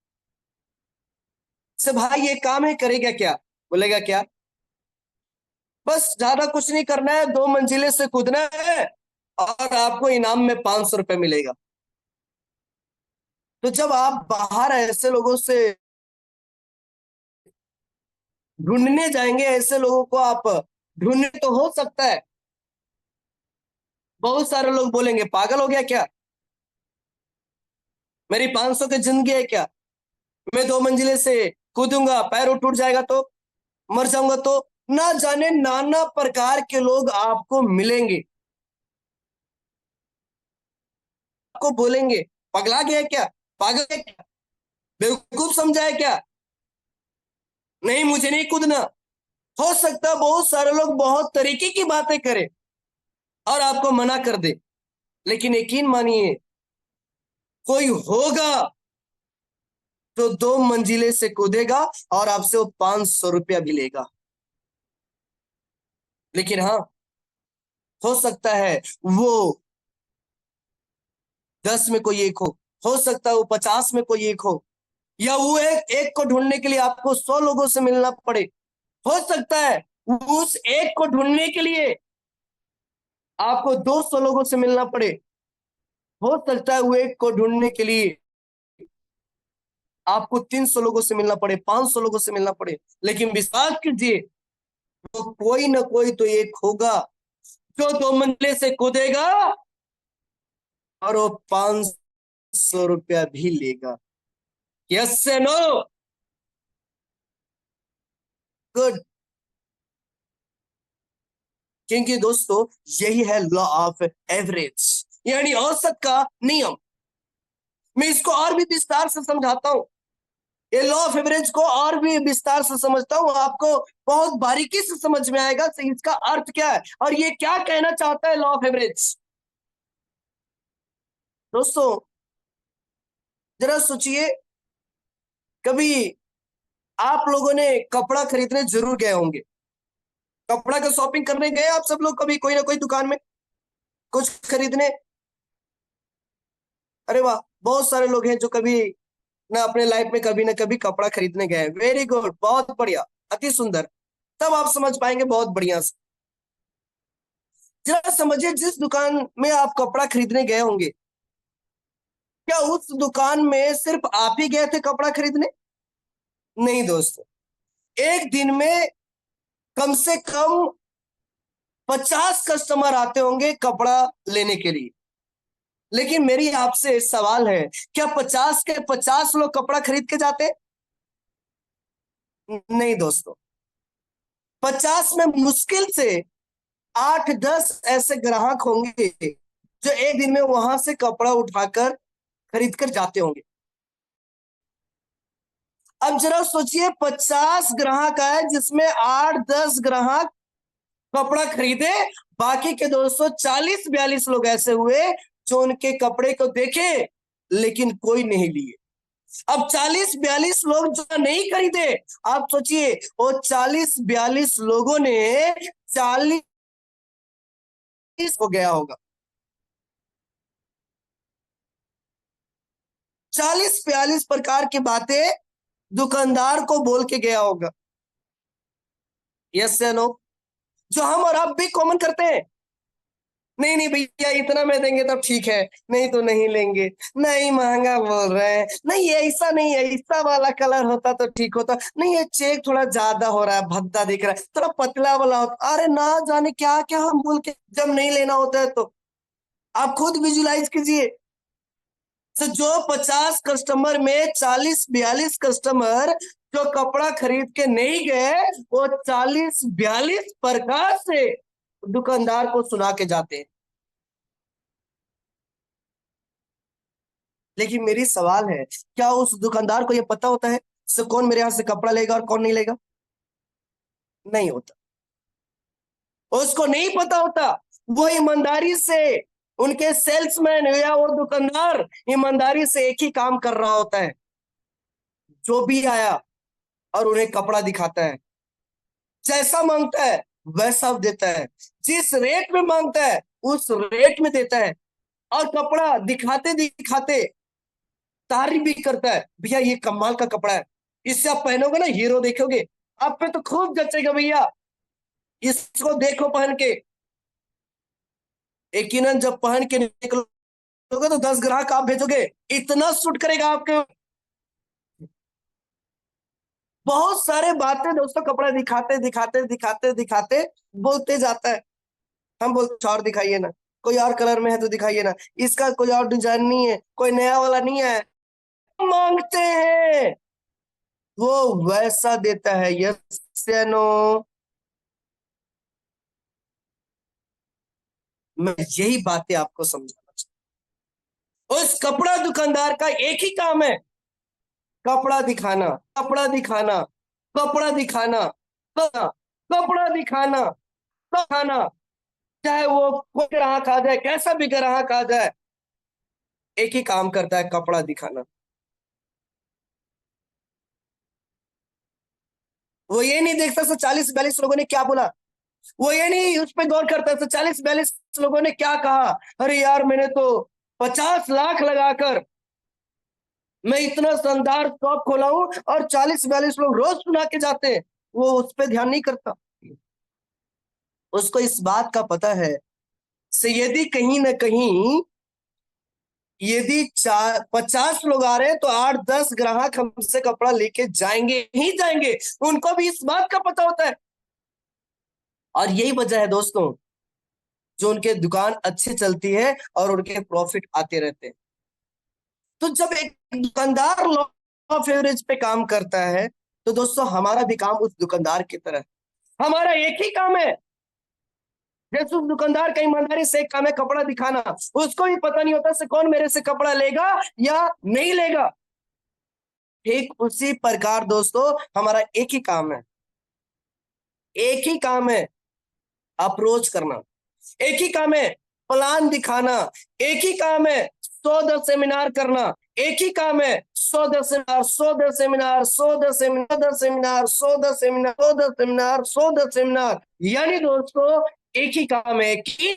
से भाई ये काम है, करेगा क्या? बोलेगा क्या, बस ज्यादा कुछ नहीं करना है, 2 मंजिले से कूदना है और आपको इनाम में 500 रुपये मिलेगा। तो जब आप बाहर ऐसे लोगों से ढूंढने जाएंगे, ऐसे लोगों को आप ढूंढने, तो हो सकता है बहुत सारे लोग बोलेंगे पागल हो गया क्या, मेरी 500 की जिंदगी है क्या, मैं 2 मंजिले से कूदूंगा, पैर टूट जाएगा तो, मर जाऊंगा तो। ना जाने नाना प्रकार के लोग आपको मिलेंगे, आपको बोलेंगे पगला गया क्या, पागल है क्या, बेवकूफ समझा है क्या, नहीं मुझे नहीं कूदना। हो सकता है बहुत सारे लोग बहुत तरीके की बातें करें और आपको मना कर दे, लेकिन यकीन मानिए कोई होगा जो 2 मंजिले से कूदेगा और आपसे वो 500 रुपया भी लेगा। लेकिन हाँ, हो सकता है वो 10 में कोई एक हो सकता है वो 50 में कोई एक हो, या वो एक को ढूंढने के लिए आपको 100 लोगों से मिलना पड़े। हो सकता है उस एक को ढूंढने के लिए आपको 200 लोगों से मिलना पड़े। हो सकता है वो एक को ढूंढने के लिए आपको 300 लोगों से मिलना पड़े, 500 लोगों से मिलना पड़े, लेकिन विश्वास कीजिए वो कोई ना कोई तो एक होगा जो 2 मंजिले से कूदेगा और वो 500 रुपया भी लेगा। यस से नो? गुड। क्योंकि दोस्तों यही है लॉ ऑफ एवरेज, यानी औसत का नियम। मैं इसको और भी विस्तार से समझाता हूं, ये लॉ ऑफ एवरेज को और भी विस्तार से समझता हूं, आपको बहुत बारीकी से समझ में आएगा कि इसका अर्थ क्या है और ये क्या कहना चाहता है लॉ ऑफ एवरेज। दोस्तों जरा सोचिए, कभी आप लोगों ने कपड़ा खरीदने जरूर गए होंगे। कपड़ा का शॉपिंग करने गए आप सब लोग कभी कोई ना कोई दुकान में कुछ खरीदने? अरे वाह, बहुत सारे लोग हैं जो कभी ना अपने लाइफ में कभी ना कभी कपड़ा खरीदने गए। वेरी गुड, बहुत बढ़िया, अति सुंदर। तब आप समझ पाएंगे बहुत बढ़िया से। जरा समझिए, जिस दुकान में आप कपड़ा खरीदने गए होंगे, क्या उस दुकान में सिर्फ आप ही गए थे कपड़ा खरीदने? नहीं दोस्तों, एक दिन में कम से कम 50 कस्टमर आते होंगे कपड़ा लेने के लिए। लेकिन मेरी आपसे सवाल है, क्या 50 के 50 लोग कपड़ा खरीद के जाते? नहीं दोस्तों, 50 में मुश्किल से 8-10 ऐसे ग्राहक होंगे जो एक दिन में वहां से कपड़ा उठाकर खरीद कर जाते होंगे। अब जरा सोचिए, 50 ग्राहक आए जिसमें 8-10 ग्राहक कपड़ा खरीदे, बाकी के 240-42 लोग ऐसे हुए जो उनके कपड़े को देखे लेकिन कोई नहीं लिए। अब 40-42 लोग जो नहीं खरीदे, आप सोचिए वो 40-42 लोगों ने 40 हो गया होगा, 40-42 प्रकार की बातें दुकानदार को बोल के गया होगा। यस या नो? जो हम और आप भी कॉमन करते हैं। नहीं नहीं भैया, इतना में देंगे तब ठीक है, नहीं तो नहीं लेंगे, नहीं महंगा बोल रहे हैं, नहीं ऐसा नहीं है, ऐसा वाला कलर होता तो ठीक होता, नहीं ये चेक थोड़ा ज्यादा हो रहा है, भद्दा दिख रहा है, थोड़ा पतला वाला होता। अरे ना जाने क्या क्या हम बोल के जब नहीं लेना होता है तो आप खुद विजुलाइज कीजिए। तो जो 50 कस्टमर में 40-42 कस्टमर जो कपड़ा खरीद के नहीं गए, वो 40-42 प्रकार से दुकानदार को सुना के जाते हैं। लेकिन मेरी सवाल है, क्या उस दुकानदार को यह पता होता है कौन मेरे यहाँ से कपड़ा लेगा और कौन नहीं लेगा? नहीं होता, उसको नहीं पता होता। वो ईमानदारी से, उनके सेल्समैन या वो दुकानदार ईमानदारी से एक ही काम कर रहा होता है, जो भी आया और उन्हें कपड़ा दिखाता है, जैसा मांगता है वैसा देता है, जिस रेट में मांगता है उस रेट में देता है, और कपड़ा दिखाते दिखाते तारीफ भी करता है, भैया ये कमाल का कपड़ा है, इससे आप पहनोगे ना हीरो देखोगे, आप पे तो खूब जचेगा भैया, इसको देखो पहन के। यकीनन जब पहन के निकलोगे तो 10 ग्राहक आप भेजोगे, इतना सूट करेगा आपके। बहुत सारे बातें दोस्तों कपड़ा दिखाते दिखाते दिखाते दिखाते बोलते जाता है। हम बोलते और दिखाइए ना, कोई और कलर में है तो दिखाइए ना, इसका कोई और डिजाइन नहीं है, कोई नया वाला नहीं है, मांगते हैं वो वैसा देता है। यस या नो? मैं यही बातें आपको समझाना चाहता हूं। उस कपड़ा दुकानदार का एक ही काम है, कपड़ा दिखाना, कपड़ा दिखाना, कपड़ा दिखाना, कपड़ा कपड़ा दिखाना, दिखाना, चाहे वो कोई ग्राहक आ जाए, कैसा भी ग्राहक आ जाए, एक ही काम करता है, कपड़ा दिखाना। वो ये नहीं देखता 40-42 लोगों ने क्या बोला, वो ये नहीं उस पर गौर करता 40-42 लोगों ने क्या कहा, अरे यार मैंने तो 50 लाख लगाकर मैं इतना शानदार शॉप खोला हूं और 40-42 लोग रोज सुना के जाते हैं, वो उस पर ध्यान नहीं करता। उसको इस बात का पता है से यदि कहीं ना कहीं यदि 50 लोग आ रहे हैं तो 8-10 ग्राहक हमसे कपड़ा लेके जाएंगे ही जाएंगे। उनको भी इस बात का पता होता है और यही वजह है दोस्तों जो उनके दुकान अच्छी चलती है और उनके प्रॉफिट आते रहते हैं। तो जब एक दुकानदार लॉ ऑफ एवरेज पे काम करता है तो दोस्तों हमारा भी काम उस दुकानदार की तरह है। हमारा एक ही काम है, जैसे उस दुकानदार का ईमानदारी से एक काम है कपड़ा दिखाना, उसको भी पता नहीं होता से कौन मेरे से कपड़ा लेगा या नहीं लेगा। ठीक उसी प्रकार दोस्तों हमारा एक ही काम है, एक ही काम है अप्रोच करना, एक ही काम है प्लान दिखाना, एक ही काम है 100 सेमिनार करना, एक ही काम है 100 seminar 100 seminar 100 seminar 100 seminar 100 seminar 100 seminar. यानी दोस्तों एक ही काम है कि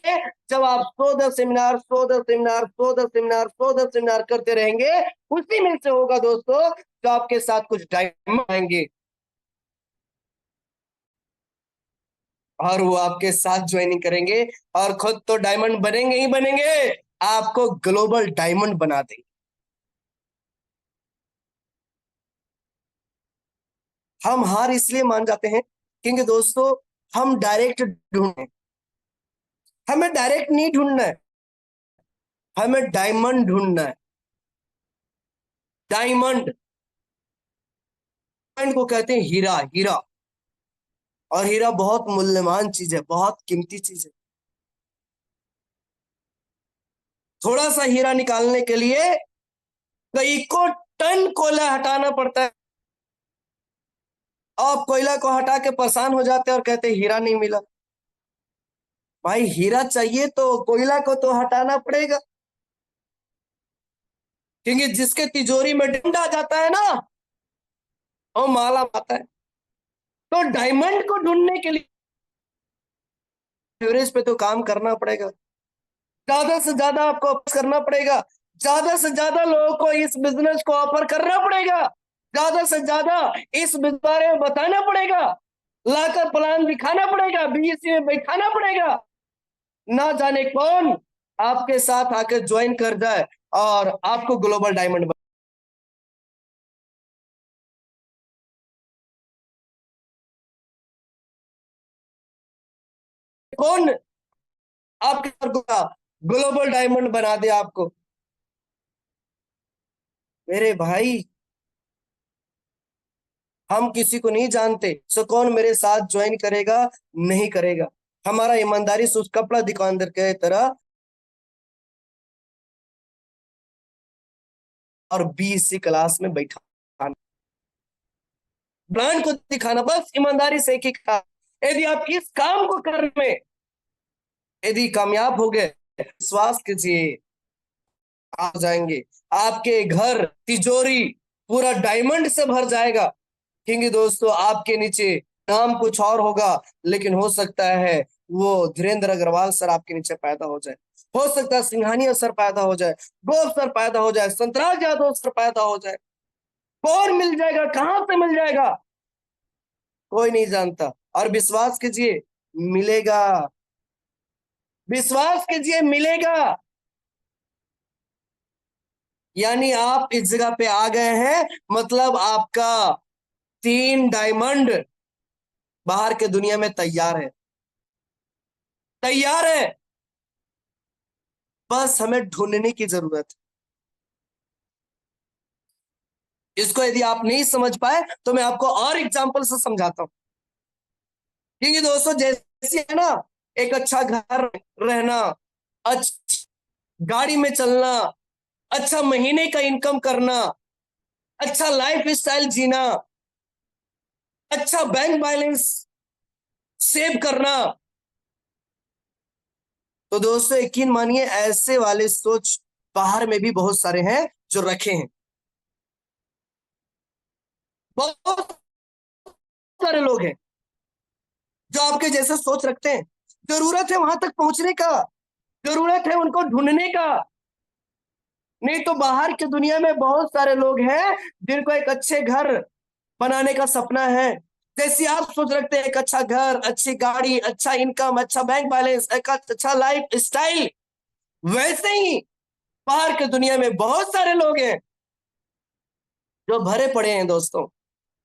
जब आप 100 सेमिनार 100 सेमिनार 100 सेमिनार 100 सेमिनार करते रहेंगे उसी में से होगा दोस्तों जो आपके साथ कुछ डायमंड आएंगे और वो आपके साथ ज्वाइनिंग करेंगे और खुद तो डायमंड बनेंगे ही बनेंगे, आपको ग्लोबल डायमंड बना देंगे। हम हार इसलिए मान जाते हैं क्योंकि दोस्तों हम डायरेक्ट ढूंढे, हमें डायरेक्ट नहीं ढूंढना है, हमें डायमंड ढूंढना है। डायमंड डायमंड को कहते हैं हीरा, हीरा। और हीरा बहुत मूल्यवान चीज है, बहुत कीमती चीज है। थोड़ा सा हीरा निकालने के लिए कई को टन कोयला हटाना पड़ता है और कोयला को हटा के परेशान हो जाते हैं और कहते हैं हीरा नहीं मिला। भाई हीरा चाहिए तो कोयला को तो हटाना पड़ेगा, क्योंकि जिसके तिजोरी में डंडा आ जाता है ना वो माला आता है। तो डायमंड को ढूंढने के लिए एवरेज पे तो काम करना पड़ेगा, ज्यादा से ज्यादा आपको ऑफर करना पड़ेगा, ज्यादा से ज्यादा लोगों को इस बिजनेस को ऑफर करना पड़ेगा, ज्यादा से ज्यादा इस बारे में बताना पड़ेगा, लाकर प्लान दिखाना पड़ेगा, बीएससी में बैठाना पड़ेगा। ना जाने कौन आपके साथ आकर ज्वाइन कर जाए और आपको ग्लोबल डायमंड कौन आपके ग्लोबल डायमंड बना दे आपको। मेरे भाई हम किसी को नहीं जानते सो कौन मेरे साथ ज्वाइन करेगा नहीं करेगा। हमारा ईमानदारी से उस कपड़ा दुकानदार के तरह और बीएससी क्लास में बैठा ब्रांड को दिखाना, बस ईमानदारी से एक ही काम। यदि आप इस काम को करने में यदि कामयाब हो गए विश्वास कीजिए आ जाएंगे, आपके घर तिजोरी पूरा डायमंड से भर जाएगा। क्योंकि दोस्तों आपके नीचे नाम कुछ और होगा लेकिन हो सकता है वो धीरेन्द्र अग्रवाल सर आपके नीचे पैदा हो जाए, हो सकता है सिंघानिया सर पैदा हो जाए, गोप सर पैदा हो जाए, संतराज यादव सर पैदा हो जाए। कौन मिल जाएगा, कहां से मिल जाएगा, कोई नहीं जानता। और विश्वास कीजिए मिलेगा, विश्वास कीजिए मिलेगा। यानी आप इस जगह पे आ गए हैं मतलब आपका 3 डायमंड बाहर के दुनिया में तैयार है, तैयार है। बस हमें ढूंढने की जरूरत है। इसको यदि आप नहीं समझ पाए तो मैं आपको और एग्जांपल से समझाता हूं। क्योंकि दोस्तों जैसे है ना एक अच्छा घर रहना, अच्छी गाड़ी में चलना, अच्छा महीने का इनकम करना, अच्छा लाइफ स्टाइल जीना, अच्छा बैंक बैलेंस सेव करना, तो दोस्तों यकीन मानिए ऐसे वाले सोच बाहर में भी बहुत सारे हैं जो रखे हैं, बहुत सारे लोग हैं जो आपके जैसे सोच रखते हैं। जरूरत है वहां तक पहुंचने का, जरूरत है उनको ढूंढने का। नहीं तो बाहर की दुनिया में बहुत सारे लोग हैं जिनको एक अच्छे घर बनाने का सपना है। जैसे आप सोच रखते हैं एक अच्छा घर, अच्छी गाड़ी, अच्छा इनकम, अच्छा बैंक बैलेंस, एक अच्छा लाइफ स्टाइल, वैसे ही बाहर की दुनिया में बहुत सारे लोग हैं जो भरे पड़े हैं दोस्तों।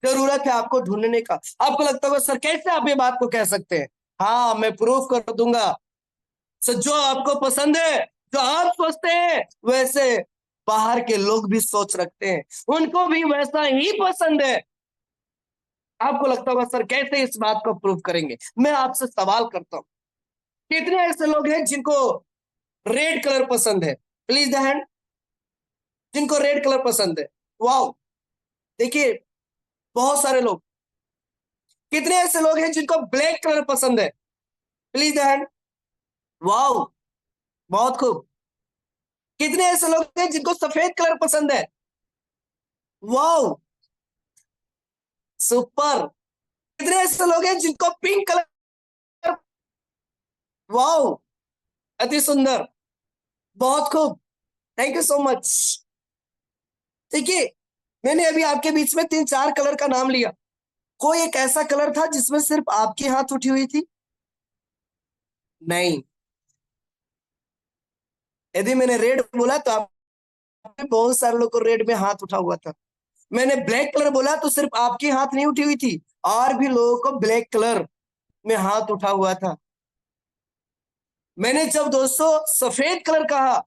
जरूरत है आपको ढूंढने का। आपको लगता होगा सर कैसे आप ये बात को कह सकते हैं? हाँ, मैं प्रूफ कर दूंगा। सर जो आपको पसंद है, जो आप सोचते हैं, वैसे बाहर के लोग भी सोच रखते हैं, उनको भी वैसा ही पसंद है। आपको लगता होगा सर कैसे इस बात को प्रूव करेंगे? मैं आपसे सवाल करता हूं, कितने ऐसे लोग हैं जिनको रेड कलर पसंद है? Please the hand. जिनको रेड कलर पसंद है, वाओ, देखिए बहुत सारे लोग। कितने ऐसे लोग हैं जिनको ब्लैक कलर पसंद है? Please the hand. वाओ, बहुत खूब। कितने ऐसे लोग हैं जिनको सफेद कलर पसंद है? Wow, super. कितने ऐसे लोग हैं जिनको पिंक कलर? वाओ, अति सुंदर, बहुत खूब, थैंक यू सो मच। देखिए, मैंने अभी आपके बीच में 3-4 कलर का नाम लिया। कोई एक ऐसा कलर था जिसमें सिर्फ आपकी हाथ उठी हुई थी? नहीं। यदि मैंने रेड बोला तो आप बहुत सारे लोग को रेड में हाथ उठा हुआ था। मैंने ब्लैक कलर बोला तो सिर्फ आपकी हाथ नहीं उठी हुई थी, और भी लोगों को ब्लैक कलर में हाथ उठा हुआ था। मैंने जब दोस्तों सफेद कलर कहा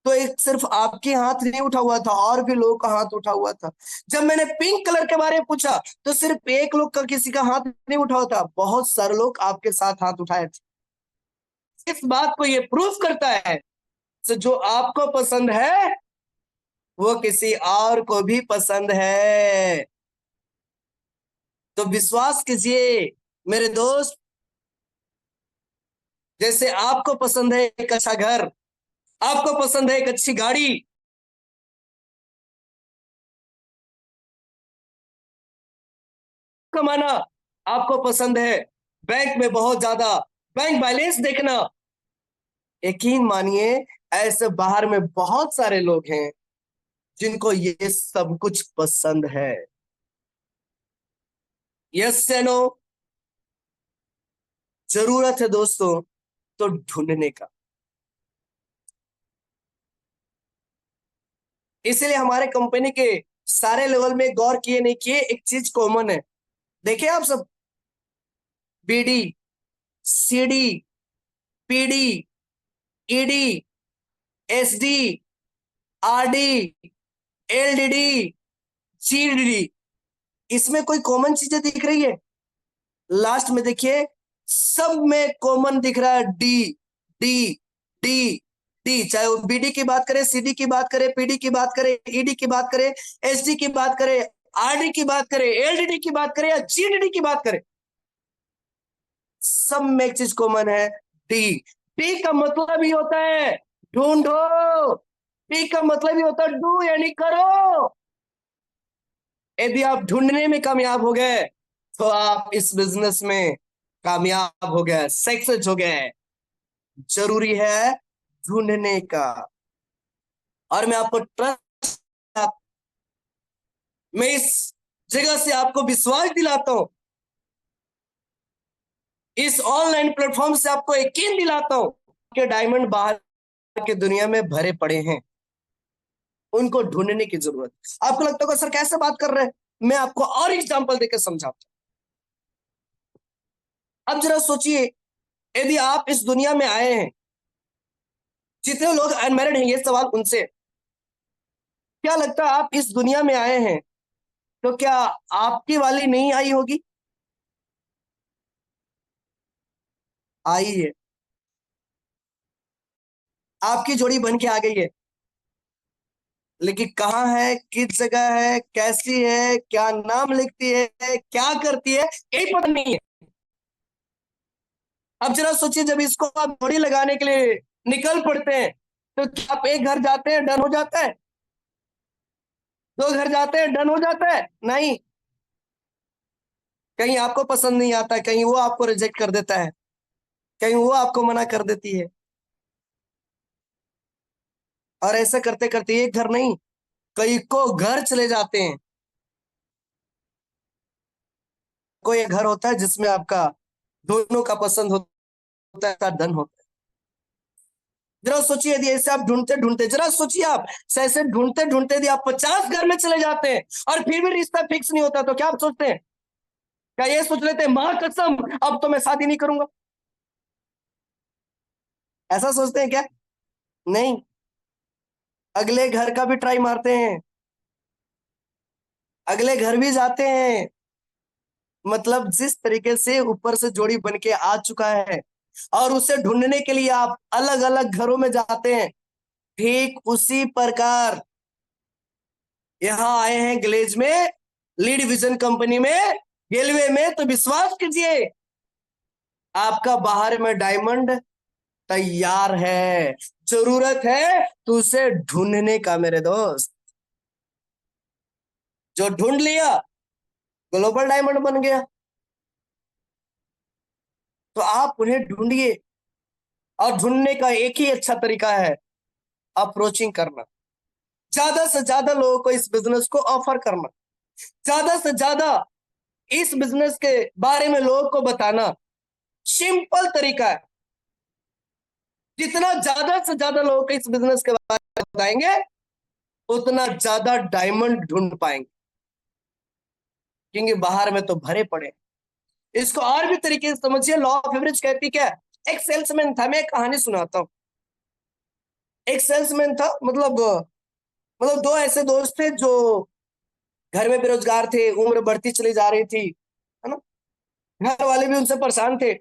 तो एक सिर्फ आपके हाथ नहीं उठा हुआ था, और भी लोगों का हाथ उठा हुआ था। जब मैंने पिंक कलर के बारे में पूछा तो सिर्फ एक लोग का, किसी का हाथ नहीं उठा हुआ था, बहुत सारे लोग आपके साथ हाथ उठाए थे। इस बात को ये प्रूफ करता है कि जो आपको पसंद है वो किसी और को भी पसंद है। तो विश्वास कीजिए मेरे दोस्त, जैसे आपको पसंद है एक अच्छा घर, आपको पसंद है एक अच्छी गाड़ी, कमाना, आपको पसंद है बैंक में बहुत ज्यादा बैंक बैलेंस देखना, यकीन मानिए ऐसे बाहर में बहुत सारे लोग हैं जिनको ये सब कुछ पसंद है। यस से नो? जरूरत है दोस्तों तो ढूंढने का। इसीलिए हमारे कंपनी के सारे लेवल में गौर किए नहीं किए, एक चीज कॉमन है। देखिए आप सब, BD, CD, PD, ED, SD, RD, LDD, GDD, इसमें कोई कॉमन चीजें दिख रही है? लास्ट में देखिए, सब में कॉमन दिख रहा है डी, डी, डी, डी। चाहे वो बीडी की बात करें, सीडी की बात करें, पीडी की बात करें, ईडी की बात करें, एसडी की बात करें, आरडी की बात करें, एलडीडी की बात करें या जीडीडी की बात करें, सब में एक चीज कॉमन है, डी। डी का मतलब ही होता है ढूंढो। डी का मतलब ही होता है डू, यानी करो। यदि आप ढूंढने में कामयाब हो गए तो आप इस बिजनेस में कामयाब हो गए, सक्सेस हो गए। जरूरी है ढूंढने का। और मैं आपको ट्रस्ट, मैं इस जगह से आपको विश्वास दिलाता हूं, इस ऑनलाइन प्लेटफॉर्म से आपको यकीन दिलाता हूं कि डायमंड बाहर की दुनिया में भरे पड़े हैं, उनको ढूंढने की जरूरत। आपको लगता होगा सर कैसे बात कर रहे हैं? मैं आपको और एग्जांपल देकर समझाता हूं। अब जरा सोचिए, यदि आप इस दुनिया में आए हैं, जितने लोग अनमैरिड हैं, ये सवाल उनसे, क्या लगता है आप इस दुनिया में आए हैं तो क्या आपकी वाली नहीं आई होगी? आई है, आपकी जोड़ी बन के आ गई है, लेकिन कहाँ है, किस जगह है, कैसी है, क्या नाम लिखती है, क्या करती है, यही पता नहीं है। अब जरा सोचिए, जब इसको आप जोड़ी लगाने के लिए निकल पड़ते हैं तो क्या आप एक घर जाते हैं डन हो जाता है? दो घर जाते हैं डन हो जाता है? नहीं। कहीं आपको पसंद नहीं आता है, कहीं वो आपको रिजेक्ट कर देता है, कहीं वो आपको मना कर देती है। और ऐसा करते करते एक घर नहीं, कई को घर चले जाते हैं। कोई घर होता है जिसमें आपका दोनों का पसंद होता है, धन होता है। जरा सोचिए, यदि ऐसे आप ढूंढते ढूंढते, जरा सोचिए आप ऐसे ढूंढते ढूंढते यदि आप 50 घर में चले जाते हैं और फिर भी रिश्ता फिक्स नहीं होता, तो क्या आप सोचते हैं? क्या ये सोच लेते हैं मां कसम अब तो मैं शादी नहीं करूंगा? ऐसा सोचते हैं क्या? नहीं, अगले घर का भी ट्राई मारते हैं, अगले घर भी जाते हैं। मतलब जिस तरीके से ऊपर से जोड़ी बन के आ चुका है और उसे ढूंढने के लिए आप अलग अलग घरों में जाते हैं, ठीक उसी प्रकार यहाँ आए हैं ग्लेज में, लीड विजन कंपनी में, गेलवे में, तो विश्वास कीजिए आपका बाहर में डायमंड तैयार है। जरूरत है तो उसे ढूंढने का मेरे दोस्त। जो ढूंढ लिया ग्लोबल डायमंड बन गया। तो आप उन्हें ढूंढिए, और ढूंढने का एक ही अच्छा तरीका है, अप्रोचिंग करना, ज्यादा से ज्यादा लोगों को इस बिजनेस को ऑफर करना, ज्यादा से ज्यादा इस बिजनेस के बारे में लोगों को बताना। सिंपल तरीका है, जितना ज्यादा से ज्यादा लोगों को इस बिजनेस के बारे में बताएंगे उतना ज्यादा डायमंड ढूंढ पाएंगे, क्योंकि बाहर में तो भरे पड़े। इसको और भी तरीके से समझिए, लॉ ऑफ एवरेज कहती क्या है। एक सेल्समैन था, मैं एक कहानी सुनाता हूँ। एक सेल्समैन था, मतलब दो ऐसे दोस्त थे जो घर में बेरोजगार थे, उम्र बढ़ती चली जा रही थी, है ना। घर वाले भी उनसे परेशान थे,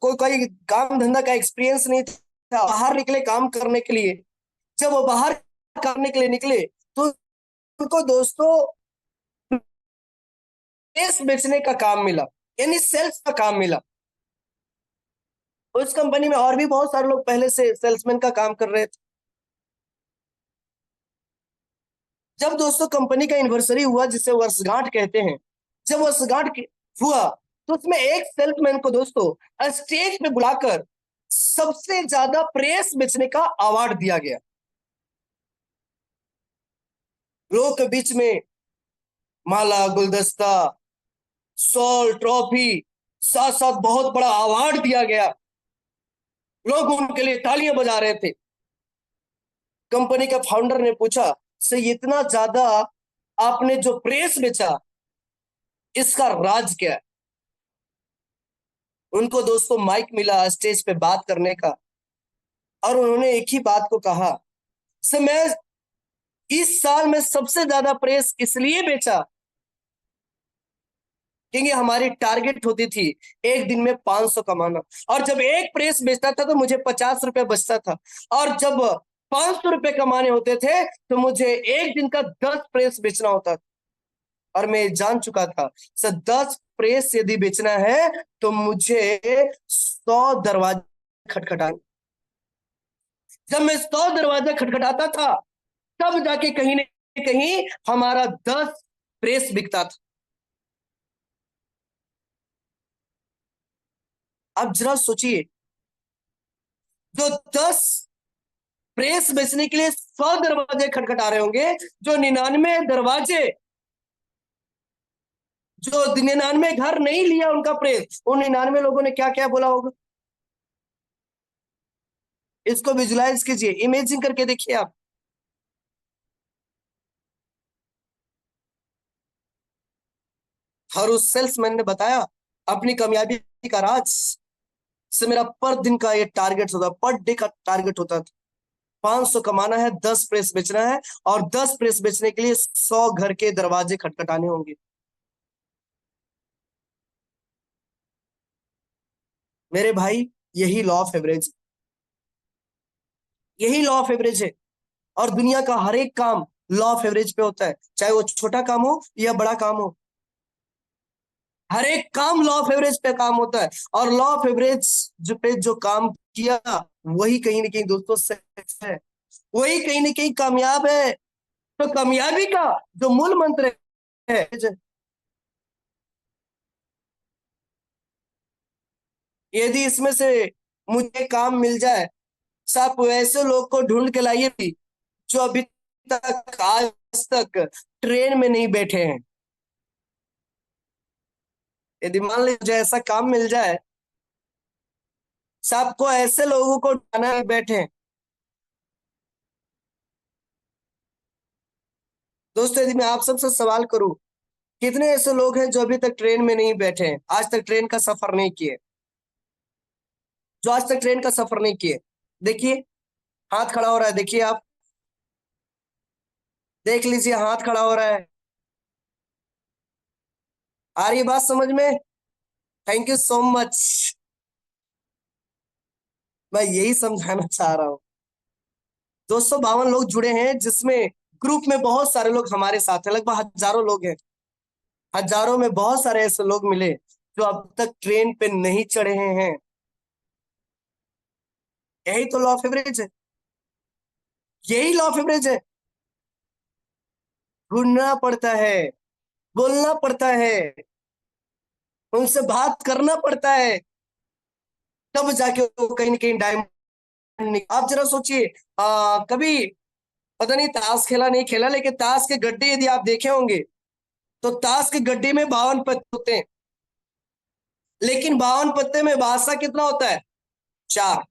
कोई कोई काम धंधा का एक्सपीरियंस नहीं था। बाहर निकले काम करने के लिए। जब वो बाहर करने के लिए निकले तो उनको दोस्तों ड्रेस बेचने का काम मिला, यानी सेल्स का काम मिला। उस कंपनी में और भी बहुत सारे लोग पहले से सेल्समैन का काम कर रहे थे। जब दोस्तों कंपनी का एनिवर्सरी हुआ, जिसे वर्षगांठ कहते हैं, जब वर्षगांठ हुआ तो उसमें एक सेल्समैन को दोस्तों स्टेज पे बुलाकर सबसे ज्यादा प्रेस बेचने का अवार्ड दिया गया। लोगों के बीच में माला, गुलदस्ता, सॉल, ट्रॉफी, साथ साथ बहुत बड़ा अवार्ड दिया गया। लोग उनके लिए तालियां बजा रहे थे। कंपनी का फाउंडर ने पूछा, से इतना ज्यादा आपने जो प्रेस बेचा, इसका राज क्या है? उनको दोस्तों माइक मिला स्टेज पे बात करने का, और उन्होंने एक ही बात को कहा, से मैं इस साल में सबसे ज्यादा प्रेस इसलिए बेचा क्योंकि हमारी टारगेट होती थी एक दिन में 500 कमाना। और जब एक प्रेस बेचता था तो मुझे 50 रुपए बचता था, और जब 500 रुपए कमाने होते थे तो मुझे एक दिन का 10 प्रेस बेचना होता था। और मैं जान चुका था सर, 10 प्रेस यदि बेचना है तो मुझे 100 दरवाजे खटखटाने। जब मैं 100 दरवाजा खटखटाता था तब जाके कहीं ना कहीं हमारा 10 प्रेस बिकता था। अब जरा सोचिए, जो 10 प्रेस बेचने के लिए 100 दरवाजे खटखटा रहे होंगे, जो 99 दरवाजे, जो 99 घर नहीं लिया उनका प्रेस, उन 99 लोगों ने क्या क्या बोला होगा? इसको विजुलाइज कीजिए, इमेजिन करके देखिए आप। और उस सेल्समैन ने बताया अपनी कामयाबी का राज, से मेरा पर दिन का ये टारगेट होता, पर डे का टारगेट होता था 500 कमाना है, 10 प्रेस बेचना है, और 10 प्रेस बेचने के लिए 100 घर के दरवाजे खटखटाने होंगे। मेरे भाई, यही लॉ ऑफ एवरेज, यही लॉ ऑफ एवरेज है। और दुनिया का हर एक काम लॉ ऑफ एवरेज पे होता है, चाहे वो छोटा काम हो या बड़ा काम हो। हर एक काम लॉ ऑफ एवरेज पे काम होता है, और लॉ ऑफ एवरेज जो पे जो काम किया, वही कहीं ना कहीं दोस्तों सक्सेस है, वही कहीं ना कहीं कामयाब है। तो कामयाबी का जो मूल मंत्र है, यदि इसमें से मुझे काम मिल जाए, आप वैसे लोग को ढूंढ के लाइए भी जो अभी तक आज तक ट्रेन में नहीं बैठे हैं। यदि मान लीजिए ऐसा काम मिल जाए, सबको ऐसे लोगों को ढूंढना बैठे हैं। दोस्तों यदि मैं आप सबसे सवाल करूं, कितने ऐसे लोग हैं जो अभी तक ट्रेन में नहीं बैठे हैं, आज तक ट्रेन का सफर नहीं किए, जो आज तक ट्रेन का सफर नहीं किए? देखिए हाथ खड़ा हो रहा है, देखिए आप देख लीजिए, हाथ खड़ा हो रहा है। आ रही है बात समझ में? Thank you so much. मैं यही समझाना चाह रहा हूँ। 252 लोग जुड़े हैं, जिसमें ग्रुप में बहुत सारे लोग हमारे साथ हैं, लगभग हजारों लोग हैं। हजारों में बहुत सारे ऐसे लोग मिले जो अब तक ट्रेन पे नहीं चढ़े हैं। यही तो लॉ ऑफ एवरेज है, यही लॉ ऑफ एवरेज है। ढूंढना पड़ता है, बोलना पड़ता है, उनसे बात करना पड़ता है, तब जाके वो कहीं ना कहीं डायमंड। आप जरा सोचिए, कभी पता नहीं ताश खेला नहीं खेला, लेकिन ताश के गड्ढे यदि आप देखे होंगे तो ताश के गड्ढे में 52 पत्ते होते हैं, लेकिन 52 पत्ते में बादशाह कितना होता है? 4।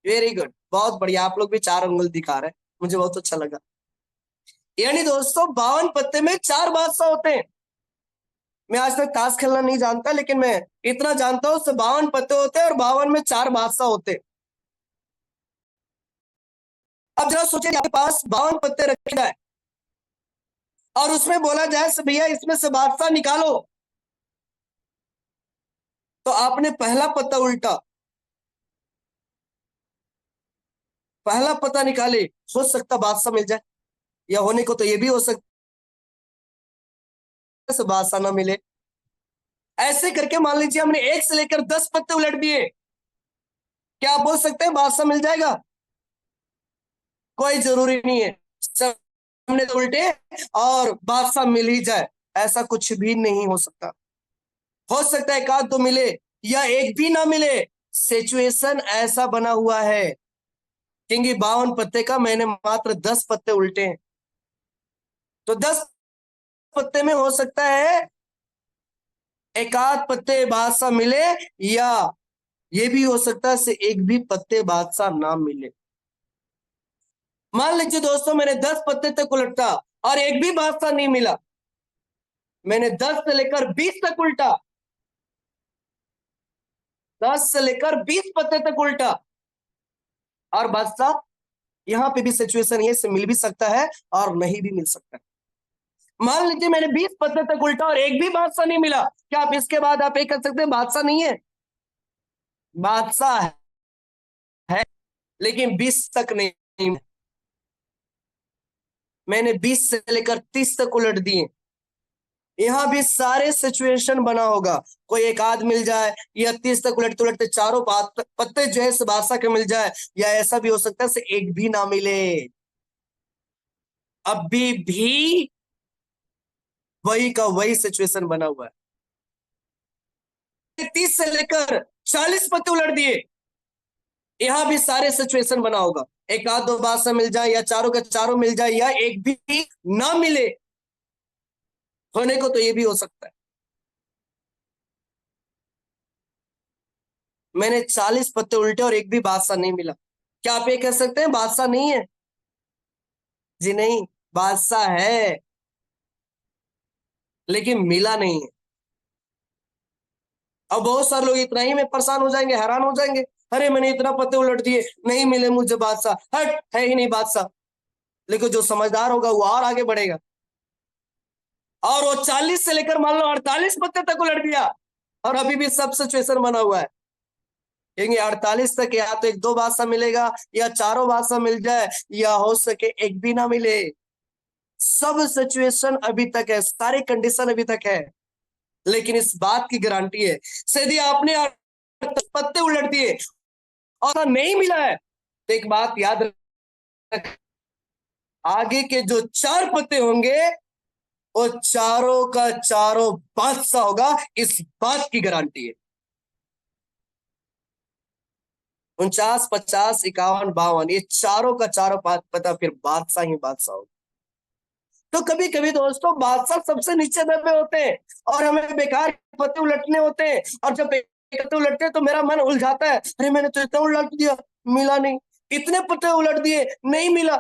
वेरी गुड, बहुत बढ़िया, आप लोग भी 4 अंगुल दिखा रहे हैं, मुझे बहुत अच्छा लगा। यानी दोस्तों 52 पत्ते में 4 बादशाह होते हैं। मैं आज तक ताश खेलना नहीं जानता, लेकिन मैं इतना जानता हूं, उससे 52 पत्ते होते हैं और 52 में 4 बादशाह होते हैं। अब जरा सोचिए, आपके पास 52 पत्ते रखे जाए और उसमें बोला जाए भैया इसमें से बादशाह निकालो, तो आपने पहला पत्ता उल्टा, पहला पत्ता निकाले, हो सकता बादशाह मिल जाए, या होने को तो ये भी हो सकता है बादशाह ना मिले। ऐसे करके मान लीजिए हमने 1 से लेकर 10 पत्ते उलट दिए, क्या आप बोल सकते हैं बादशाह मिल जाएगा? कोई जरूरी नहीं है, हमने तो उल्टे और बादशाह मिल ही जाए, ऐसा कुछ भी नहीं हो सकता। हो सकता है एक आध दो मिले या एक भी ना मिले। सिचुएशन ऐसा बना हुआ है क्योंकि 52 पत्ते का मैंने मात्र 10 पत्ते उल्टे हैं, तो 10 पत्ते में हो सकता है एक आध पत्ते बादशाह मिले, या ये भी हो सकता है से एक भी पत्ते बादशाह ना मिले। मान लीजिए दोस्तों मैंने 10 पत्ते तक उलटा और एक भी बादशाह नहीं मिला, मैंने 10 से लेकर 20 तक उल्टा, 10 से लेकर 20 पत्ते तक उल्टा, और बादशाह यहां पे भी सिचुएशन ये से मिल भी सकता है और नहीं भी मिल सकता है। मान लीजिए मैंने 20 पत्ते तक उल्टा और एक भी बादशाह नहीं मिला, क्या आप इसके बाद आप ये कह सकते हैं बादशाह नहीं है? बादशाह है, लेकिन 20 तक नहीं। मैंने 20 से लेकर 30 तक उलट दिए, यहां भी सारे सिचुएशन बना होगा, कोई एक आध मिल जाए, या 30 तक उलटते उलटते चारों पत्ते जो है बादशाह के मिल जाए, या ऐसा भी हो सकता है से एक भी ना मिले। अभी भी वही का वही सिचुएशन बना हुआ है। 30 से लेकर 40 पत्ते उलट दिए, यहां भी सारे सिचुएशन बना होगा, एक आध दो बादशाह मिल जाए, या चारों के चारों मिल जाए, या एक भी ना मिले, होने को तो ये भी हो सकता है। मैंने 40 पत्ते उल्टे और एक भी बादशाह नहीं मिला, क्या आप ये कह सकते हैं बादशाह नहीं है? जी नहीं, बादशाह है, लेकिन मिला नहीं है। अब बहुत सारे लोग इतना ही में परेशान हो जाएंगे, हैरान हो जाएंगे, अरे मैंने इतना पत्ते उलट दिए, नहीं मिले मुझे बादशाह, हट है ही नहीं बादशाह। लेकिन जो समझदार होगा वो और आगे बढ़ेगा, और वो 40 से लेकर मान लो 48 पत्ते तक उलट दिया, और अभी भी सब सिचुएशन बना हुआ है, क्योंकि 48 तक या तो एक दो बादशाह मिलेगा, या चारों बादशाह मिल जाए, या हो सके एक भी ना मिले। सब सिचुएशन अभी तक है, सारे कंडीशन अभी तक है, लेकिन इस बात की गारंटी है यदि आपने पत्ते उलट दिए और नहीं मिला है, तो एक बात याद रख, आगे के जो 4 पत्ते होंगे वो चारों का चारों बादशाह होगा, इस बात की गारंटी है। 49, 50, 51, 52, ये चारों का चारों पता, फिर बादशाह ही बादशाह हो। तो कभी कभी दोस्तों बादशाह सबसे नीचे दबे होते हैं और हमें बेकार पत्ते उलटने होते हैं, और जब पत्ते उलटते हैं तो मेरा मन उलझाता है, अरे मैंने तो इतना उलट दिया, मिला नहीं, इतने पत्ते उलट दिए, नहीं मिला।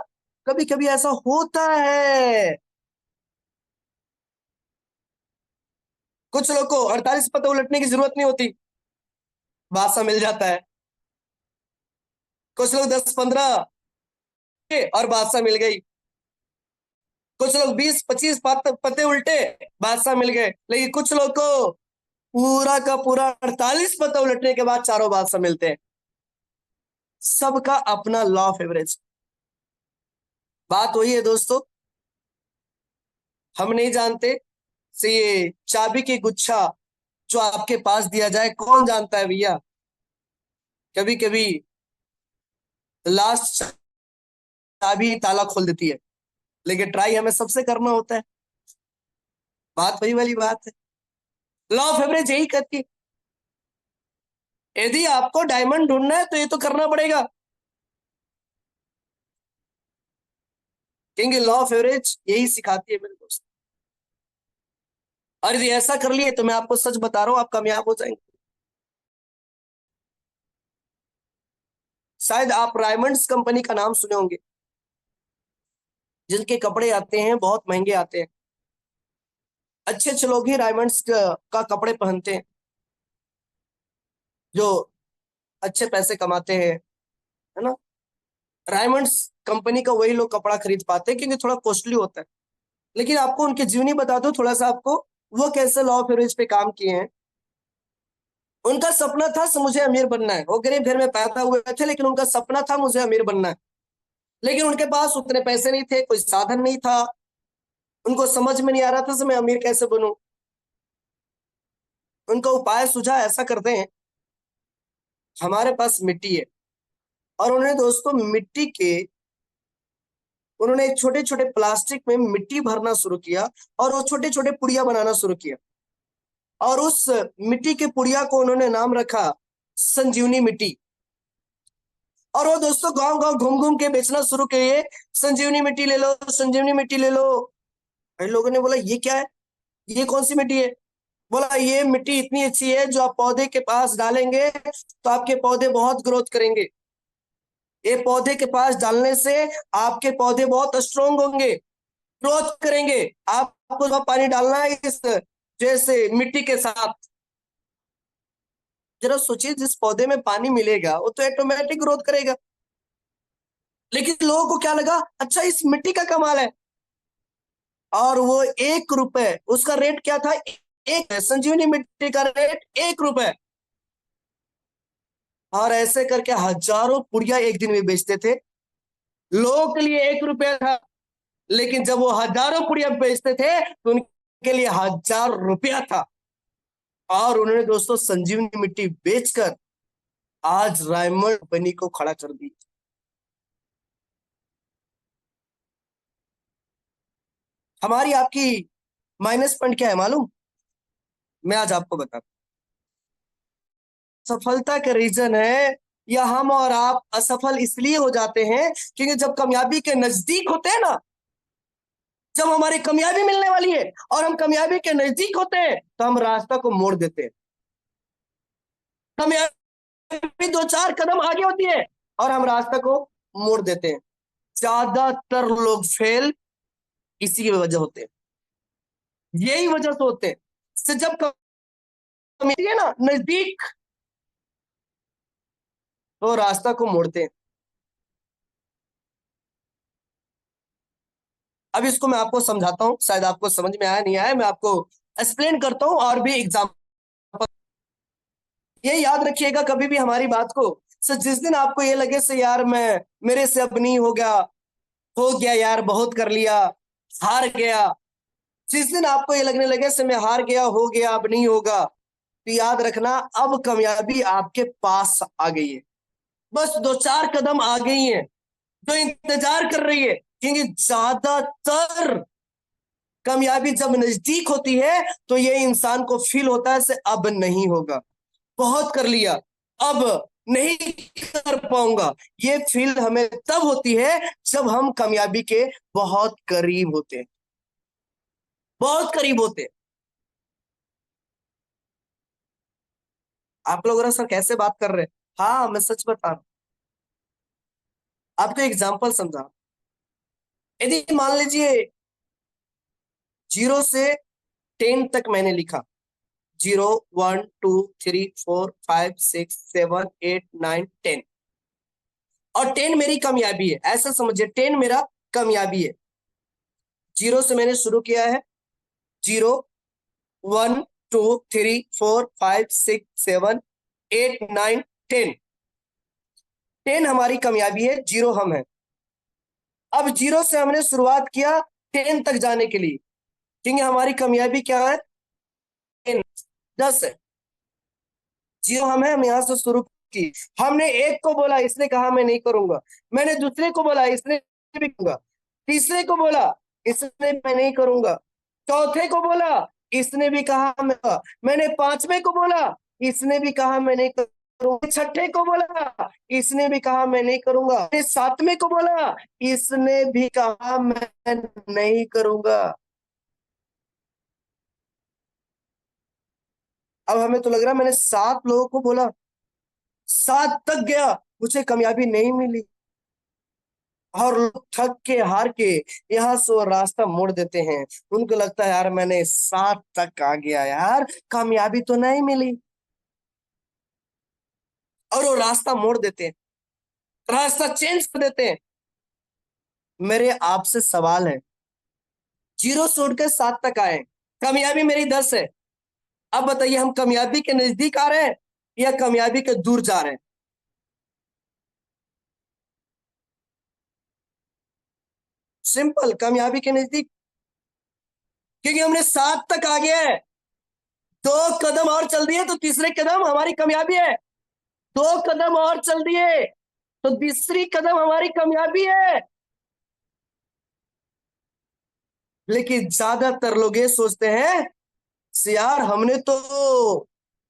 कभी कभी ऐसा होता है। कुछ लोग को 48 पत्ते उलटने की जरूरत नहीं होती, बादशाह मिल जाता है। कुछ लोग 10-15 और बादशाह मिल गई। कुछ लोग 20-25 पत्ते उल्टे, बादशाह मिल गए। लेकिन कुछ लोग को पूरा का पूरा 48 पत्ते उलटने के बाद चारों बादशाह मिलते हैं। सबका अपना लॉ ऑफ एवरेज। बात वही है दोस्तों, हम नहीं जानते से ये चाबी की गुच्छा जो आपके पास दिया जाए, कौन जानता है भैया। कभी कभी लास्ट चाबी ताला खोल देती है, लेकिन ट्राई हमें सबसे करना होता है। बात वही वाली बात है, लॉ ऑफ एवरेज यही कहती है। यदि आपको डायमंड ढूंढना है तो ये तो करना पड़ेगा, क्योंकि लॉ ऑफ एवरेज यही सिखाती है मेरे दोस्त। और यदि ऐसा कर लिए तो मैं आपको सच बता रहा हूं, आप कामयाब हो जाएंगे। शायद आप रायमंड्स कंपनी का नाम सुने होंगे, जिनके कपड़े आते हैं बहुत महंगे आते हैं। अच्छे अच्छे लोग ही रायमंड्स का कपड़े पहनते हैं, जो अच्छे पैसे कमाते हैं, है ना। रायमंड्स कंपनी का वही लोग कपड़ा खरीद पाते हैं, क्योंकि थोड़ा कॉस्टली होता है। लेकिन आपको उनकी जीवनी बता दो थोड़ा सा आपको, वो कैसे लॉ ऑफ एवरेज पे काम किए हैं। उनका सपना था मुझे अमीर बनना है, वो गरीब घर में पैदा हुए थे, लेकिन उनका सपना था मुझे अमीर बनना है। लेकिन उनके पास उतने पैसे नहीं थे, कोई साधन नहीं था। उनको समझ में नहीं आ रहा था कि मैं अमीर कैसे बनूं। उनका उपाय सूझा, ऐसा करते हैं, हमारे पास मिट्टी है। और उन्होंने दोस्तों मिट्टी के, उन्होंने एक छोटे छोटे प्लास्टिक में मिट्टी भरना शुरू किया, और वो छोटे छोटे पुड़िया बनाना शुरू किया। और उस मिट्टी के पुड़िया को उन्होंने नाम रखा संजीवनी मिट्टी। और वो दोस्तों गांव गांव घूम घूम के बेचना शुरू किए, संजीवनी मिट्टी ले लो, संजीवनी मिट्टी ले लो। भाई लोगों ने बोला ये क्या है, ये कौन सी मिट्टी है। बोला ये मिट्टी इतनी अच्छी है, जो आप पौधे के पास डालेंगे तो आपके पौधे बहुत ग्रोथ करेंगे। ये पौधे के पास डालने से आपके पौधे बहुत स्ट्रोंग होंगे, ग्रोथ करेंगे। आपको जब पानी डालना है इस जैसे मिट्टी के साथ, जरा सोचिए, जिस पौधे में पानी मिलेगा वो तो ऑटोमेटिक ग्रोथ करेगा। लेकिन लोगों को क्या लगा, अच्छा इस मिट्टी का कमाल है। और वो 1 रुपए, उसका रेट क्या था, एक संजीवनी मिट्टी का रेट 1 रुपए। और ऐसे करके हजारों पुड़िया एक दिन में बेचते थे। लोगों के लिए 1 रुपया था, लेकिन जब वो हजारों पुड़िया बेचते थे तो उनके लिए 1000 रुपया था। और उन्होंने दोस्तों संजीवनी मिट्टी बेचकर आज रायमंड कंपनी को खड़ा कर दी। हमारी आपकी माइनस पॉइंट क्या है मालूम, मैं आज आपको बताता हूं। सफलता का रीजन है, या हम और आप असफल इसलिए हो जाते हैं क्योंकि जब कामयाबी के नजदीक होते हैं ना, जब हमारी कामयाबी मिलने वाली है और हम कामयाबी के नजदीक होते हैं, तो हम रास्ता को मोड़ देते हैं। कामयाबी 2-4 कदम आगे होती है और हम रास्ता को मोड़ देते हैं। ज्यादातर लोग फेल इसी की वजह होते हैं, यही वजह से होते हैं। से जब कामयाबी है ना नजदीक, तो रास्ता को मोड़ते हैं। अब इसको मैं आपको समझाता हूं, शायद आपको समझ में आया नहीं आया, मैं आपको एक्सप्लेन करता हूं और भी एग्जाम्पल। ये याद रखिएगा कभी भी हमारी बात को। सर जिस दिन आपको ये लगे से यार मैं, मेरे से अब नहीं होगा, हो गया यार, बहुत कर लिया, हार गया, जिस दिन आपको ये लगने लगे से मैं हार गया, हो गया, अब नहीं होगा, तो याद रखना अब कामयाबी आपके पास आ गई है। बस 2-4 कदम आ गई है, जो इंतजार कर रही है। क्योंकि ज्यादातर कामयाबी जब नजदीक होती है तो ये इंसान को फील होता है से अब नहीं होगा, बहुत कर लिया, अब नहीं कर पाऊंगा, ये फील हमें तब होती है जब हम कामयाबी के बहुत करीब होते हैं, बहुत करीब होते हैं। आप लोग सर कैसे बात कर रहे हैं? हाँ मैं सच बता रहा हूं, आपको एग्जाम्पल समझा। यदि मान लीजिए 0 से 10 तक मैंने लिखा, 0 1 2 3 4 5 6 7 8 9 10, और 10 मेरी कामयाबी है, ऐसा समझिए 10 मेरा कामयाबी है। 0 से मैंने शुरू किया है, 0 1 2 3 4 5 6 7 8 9 10, 10 हमारी कामयाबी है, 0 हम है। अब 0 से हमने शुरुआत किया 10 तक जाने के लिए, क्योंकि हमारी कामयाबी क्या है? 10, 10 है। 0 हम है, हम यहां से शुरू की। हमने एक को बोला, इसने कहा मैं नहीं करूंगा। मैंने दूसरे को बोला, इसने भी करूंगा। तीसरे को बोला, इसने मैं नहीं करूंगा। चौथे को बोला, इसने भी कहा मैंने पांचवे को बोला, इसने भी कहा मैं नहीं करूंगा। छठे को बोला, इसने भी कहा मैं नहीं करूंगा। मैंने सातवें को बोला, इसने भी कहा मैं नहीं करूंगा। अब हमें तो लग रहा है मैंने 7 लोगों को बोला, 7 तक गया, मुझे कामयाबी नहीं मिली। और लोग थक के हार के यहाँ से वो रास्ता मोड़ देते हैं। उनको लगता है यार मैंने 7 तक आ गया यार, कामयाबी तो नहीं मिली, और वो रास्ता मोड़ देते हैं, रास्ता चेंज कर देते हैं। मेरे आपसे सवाल है, 0 से उठ के 7 तक आए, कामयाबी मेरी 10 है। अब बताइए हम कामयाबी के नजदीक आ रहे हैं या कामयाबी के दूर जा रहे हैं? सिंपल, कामयाबी के नजदीक, क्योंकि हमने 7 तक आ गया है। 2 कदम और चल दिए तो तीसरे कदम हमारी कामयाबी है। 2 कदम और चल दिए तो तीसरी कदम हमारी कामयाबी है। लेकिन ज्यादातर लोग ये सोचते हैं से यार हमने तो,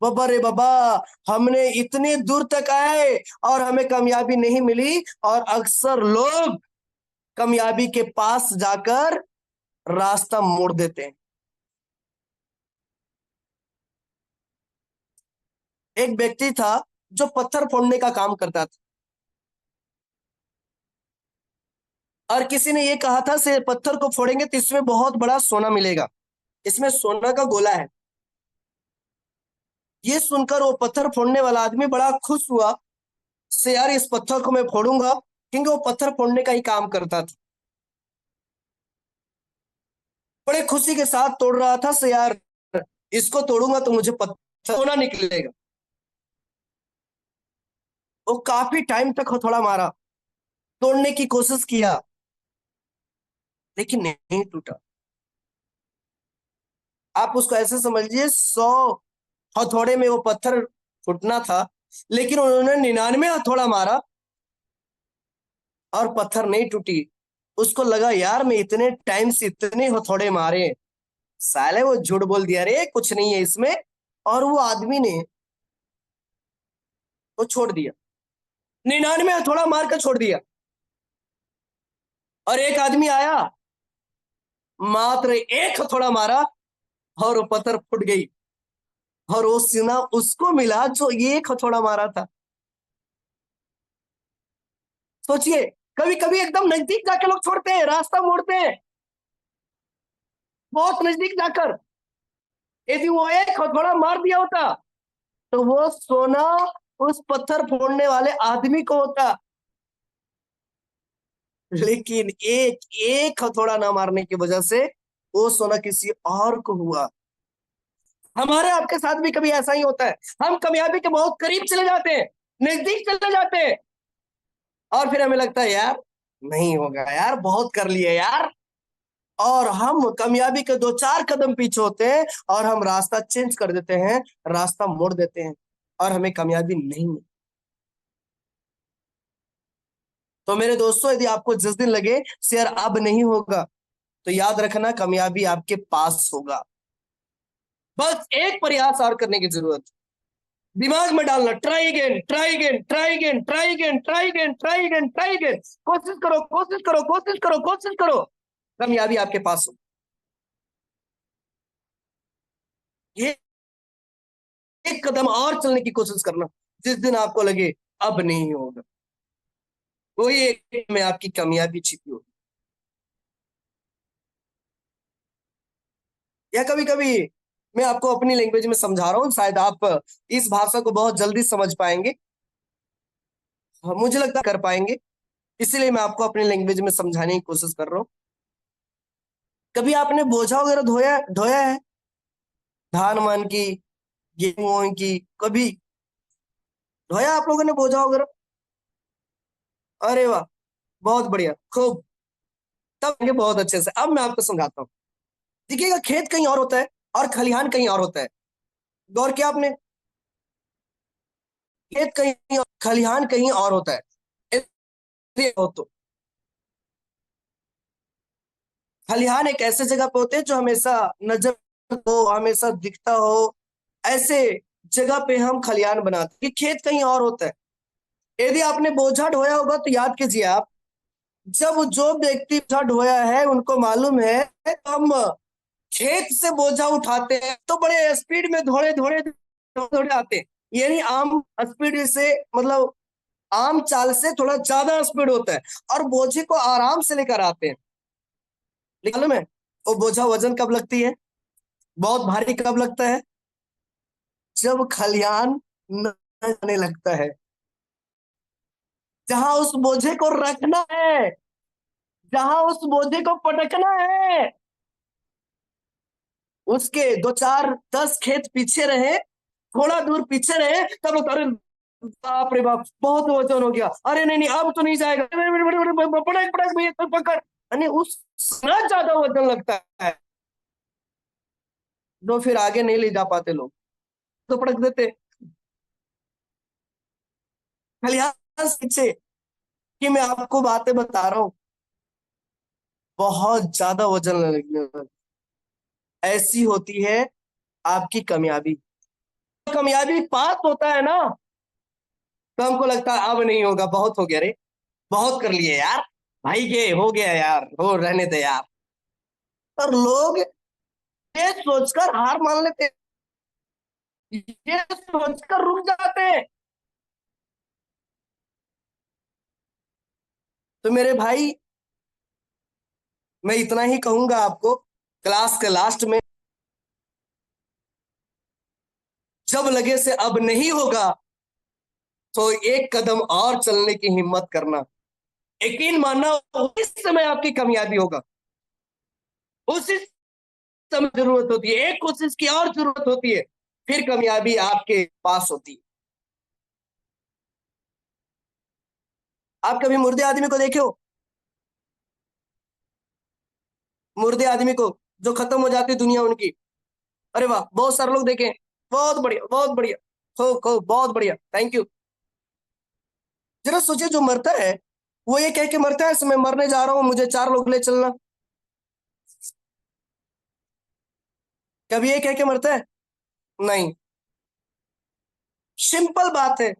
बाबा रे बाबा, हमने इतने दूर तक आए और हमें कामयाबी नहीं मिली। और अक्सर लोग कामयाबी के पास जाकर रास्ता मोड़ देते हैं। एक व्यक्ति था जो पत्थर फोड़ने का काम करता था, और किसी ने ये कहा था से पत्थर को फोड़ेंगे तो इसमें बहुत बड़ा सोना मिलेगा, इसमें सोना का गोला है। ये सुनकर वो पत्थर फोड़ने वाला आदमी बड़ा खुश हुआ से यार इस पत्थर को मैं फोड़ूंगा, क्योंकि वो पत्थर फोड़ने का ही काम करता था। बड़े खुशी के साथ तोड़ रहा था से यार इसको तोड़ूंगा तो मुझे पत्थर सोना निकलेगा। वो काफी टाइम तक हथौड़ा मारा, तोड़ने की कोशिश किया, लेकिन नहीं टूटा। आप उसको ऐसे समझिए 100 हथौड़े में वो पत्थर फूटना था, लेकिन उन्होंने 99 हथौड़ा मारा और पत्थर नहीं टूटी। उसको लगा यार मैं इतने टाइम से इतने हथौड़े मारे, साले वो झूठ बोल दिया रे, कुछ नहीं है इसमें। और वो आदमी ने वो छोड़ दिया, 99 हथौड़ा मार कर छोड़ दिया। और एक आदमी आया, मात्र एक हथौड़ा मारा और वो पत्थर फूट गई, और वो सीना उसको मिला जो एक हथौड़ा मारा था। सोचिए, कभी कभी एकदम नजदीक जाके लोग छोड़ते हैं, रास्ता मोड़ते हैं, बहुत नजदीक जाकर। यदि वो एक हथौड़ा मार दिया होता तो वो सोना उस पत्थर फोड़ने वाले आदमी को होता। लेकिन एक एक हथौड़ा ना मारने की वजह से वो सोना किसी और को हुआ। हमारे आपके साथ भी कभी ऐसा ही होता है, हम कामयाबी के बहुत करीब चले जाते हैं, नजदीक चले जाते हैं, और फिर हमें लगता है यार नहीं होगा यार, बहुत कर लिए यार। और हम कामयाबी के 2 4 कदम पीछे होते हैं और हम रास्ता चेंज कर देते हैं, रास्ता मोड़ देते हैं, और हमें कामयाबी नहीं मिलती। तो मेरे दोस्तों, यदि आपको जिस दिन लगे शेयर अब नहीं होगा, तो याद रखना कामयाबी आपके पास होगा। बस एक प्रयास और करने की जरूरत है। दिमाग में डालना, try again, try again, try again, try again, try again, try again, try again. कोशिश करो, कोशिश करो, कोशिश करो, कोशिश करो, कामयाबी आपके पास हो। ये एक कदम और चलने की कोशिश करना। जिस दिन आपको लगे अब नहीं होगा, वही एक में आपकी कामयाबी छिपी होगी। या कभी कभी मैं आपको अपनी लैंग्वेज में समझा रहा हूँ, शायद आप इस भाषा को बहुत जल्दी समझ पाएंगे, मुझे लगता है कर पाएंगे, इसीलिए मैं आपको अपनी लैंग्वेज में समझाने की कोशिश कर रहा हूँ। कभी आपने बोझा वगैरह ढोया ढोया है, धान मान की, गेहूं की, कभी ढोया आप लोगों ने बोझा वगैरह? अरे वाह, बहुत बढ़िया, खूब। तब आगे बहुत अच्छे से। अब मैं आपको समझाता हूँ। देखिएगा, खेत कहीं और होता है और खलिहान कहीं और होता है। गौर किया आपने? खेत कहीं और, खलिहान कहीं और होता है। ऐसे हो तो खलिहान एक ऐसे जगह पे होते हैं जो हमेशा नजर हो, हमेशा दिखता हो, ऐसे जगह पे हम खलिहान बनाते हैं। कि खेत कहीं और होता है। यदि आपने बोझा ढोया होगा तो याद कीजिए आप, जब जो व्यक्ति बोझा ढोया है उनको मालूम है, हम खेत से बोझा उठाते हैं तो बड़े स्पीड में धोड़े धोड़े धोड़े आते हैं। यानी आम स्पीड से, मतलब आम चाल से थोड़ा ज्यादा स्पीड होता है, और बोझे को आराम से लेकर आते हैं। लेकिन मालूम है वो बोझा वजन कब लगती है, बहुत भारी कब लगता है? जब खलियान न जाने लगता है, जहां उस बोझे को रखना है, जहां उस बोझे को पटकना है, उसके दो चार 10 खेत पीछे रहे, थोड़ा दूर पीछे रहे, तब अरे बाप रे बाप, बहुत वजन हो गया, अरे नहीं नहीं अब तो नहीं जाएगा, पटक पटक भैया तो पकड़। यानी उस ज्यादा वजन लगता है, जो फिर आगे नहीं ले जा पाते लोग, तो पटक देते खलिहान से पीछे। कि मैं आपको बातें बता रहा हूँ, बहुत ज्यादा वजन लगने लगा। ऐसी होती है आपकी कामयाबी। कामयाबी पास होता है ना, तो हमको लगता है अब नहीं होगा, बहुत हो गया रे, बहुत कर लिए यार, भाई के हो गया यार, हो रहने दे यार। और लोग ये सोचकर हार मान लेते, ये सोचकर रुक जाते हैं। तो मेरे भाई, मैं इतना ही कहूंगा आपको, क्लास के लास्ट में, जब लगे से अब नहीं होगा, तो एक कदम और चलने की हिम्मत करना। यकीन मानना, उस समय आपकी कामयाबी होगा। उसी समय जरूरत होती है, एक कोशिश की और जरूरत होती है, फिर कामयाबी आपके पास होती है। आप कभी मुर्दे आदमी को देखे हो? मुर्दे आदमी को, जो खत्म हो जाती है दुनिया उनकी। अरे वाह, बहुत सारे लोग देखे, बहुत बढ़िया, बहुत बढ़िया, खूब खूब, बहुत बढ़िया, थैंक यू। जरा सोचिए, जो मरता है वो ये कह के मरता है, मैं मरने जा रहा हूं, मुझे 4 लोग ले चलना। कभी ये कह के मरता है? नहीं। सिंपल बात है,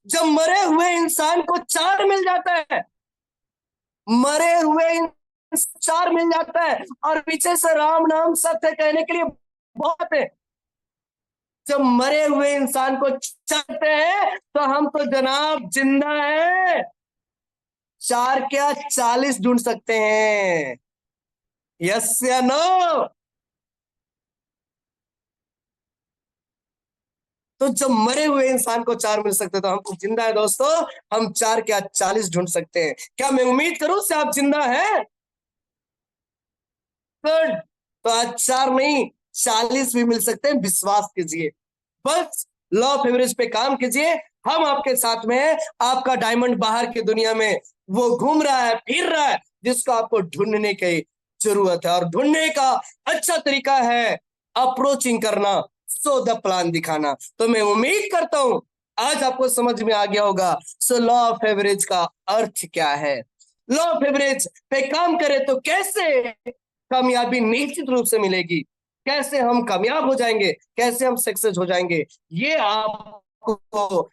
जब मरे हुए इंसान को 4 मिल जाता है, मरे हुए इंसान 4 मिल जाता है, और पीछे से राम नाम सत्य कहने के लिए बहुत है। जब मरे हुए इंसान को चाहते हैं तो हम तो जनाब जिंदा है, 4 क्या 40 ढूंढ सकते हैं। यस या नो? तो जब मरे हुए इंसान को 4 मिल सकते तो हम तो जिंदा है दोस्तों, हम 4 क्या 40 ढूंढ सकते हैं। क्या मैं उम्मीद करूं से आप जिंदा है? गुड। तो आज 4 नहीं, 40 भी मिल सकते हैं, विश्वास कीजिए। बस लॉ ऑफ एवरेज पे काम कीजिए, हम आपके साथ में हैं। आपका डायमंड बाहर की दुनिया में वो घूम रहा है, फिर रहा है, जिसको आपको ढूंढने की जरूरत है। और ढूंढने का अच्छा तरीका है अप्रोचिंग करना, सो द प्लान दिखाना। तो मैं उम्मीद करता हूं आज आपको समझ में आ गया होगा सो लॉ ऑफ एवरेज का अर्थ क्या है। लॉ ऑफ एवरेज पे काम करें तो कैसे कामयाबी निश्चित रूप से मिलेगी। कैसे हम कामयाब हो जाएंगे, कैसे हम सक्सेस हो जाएंगे, ये आपको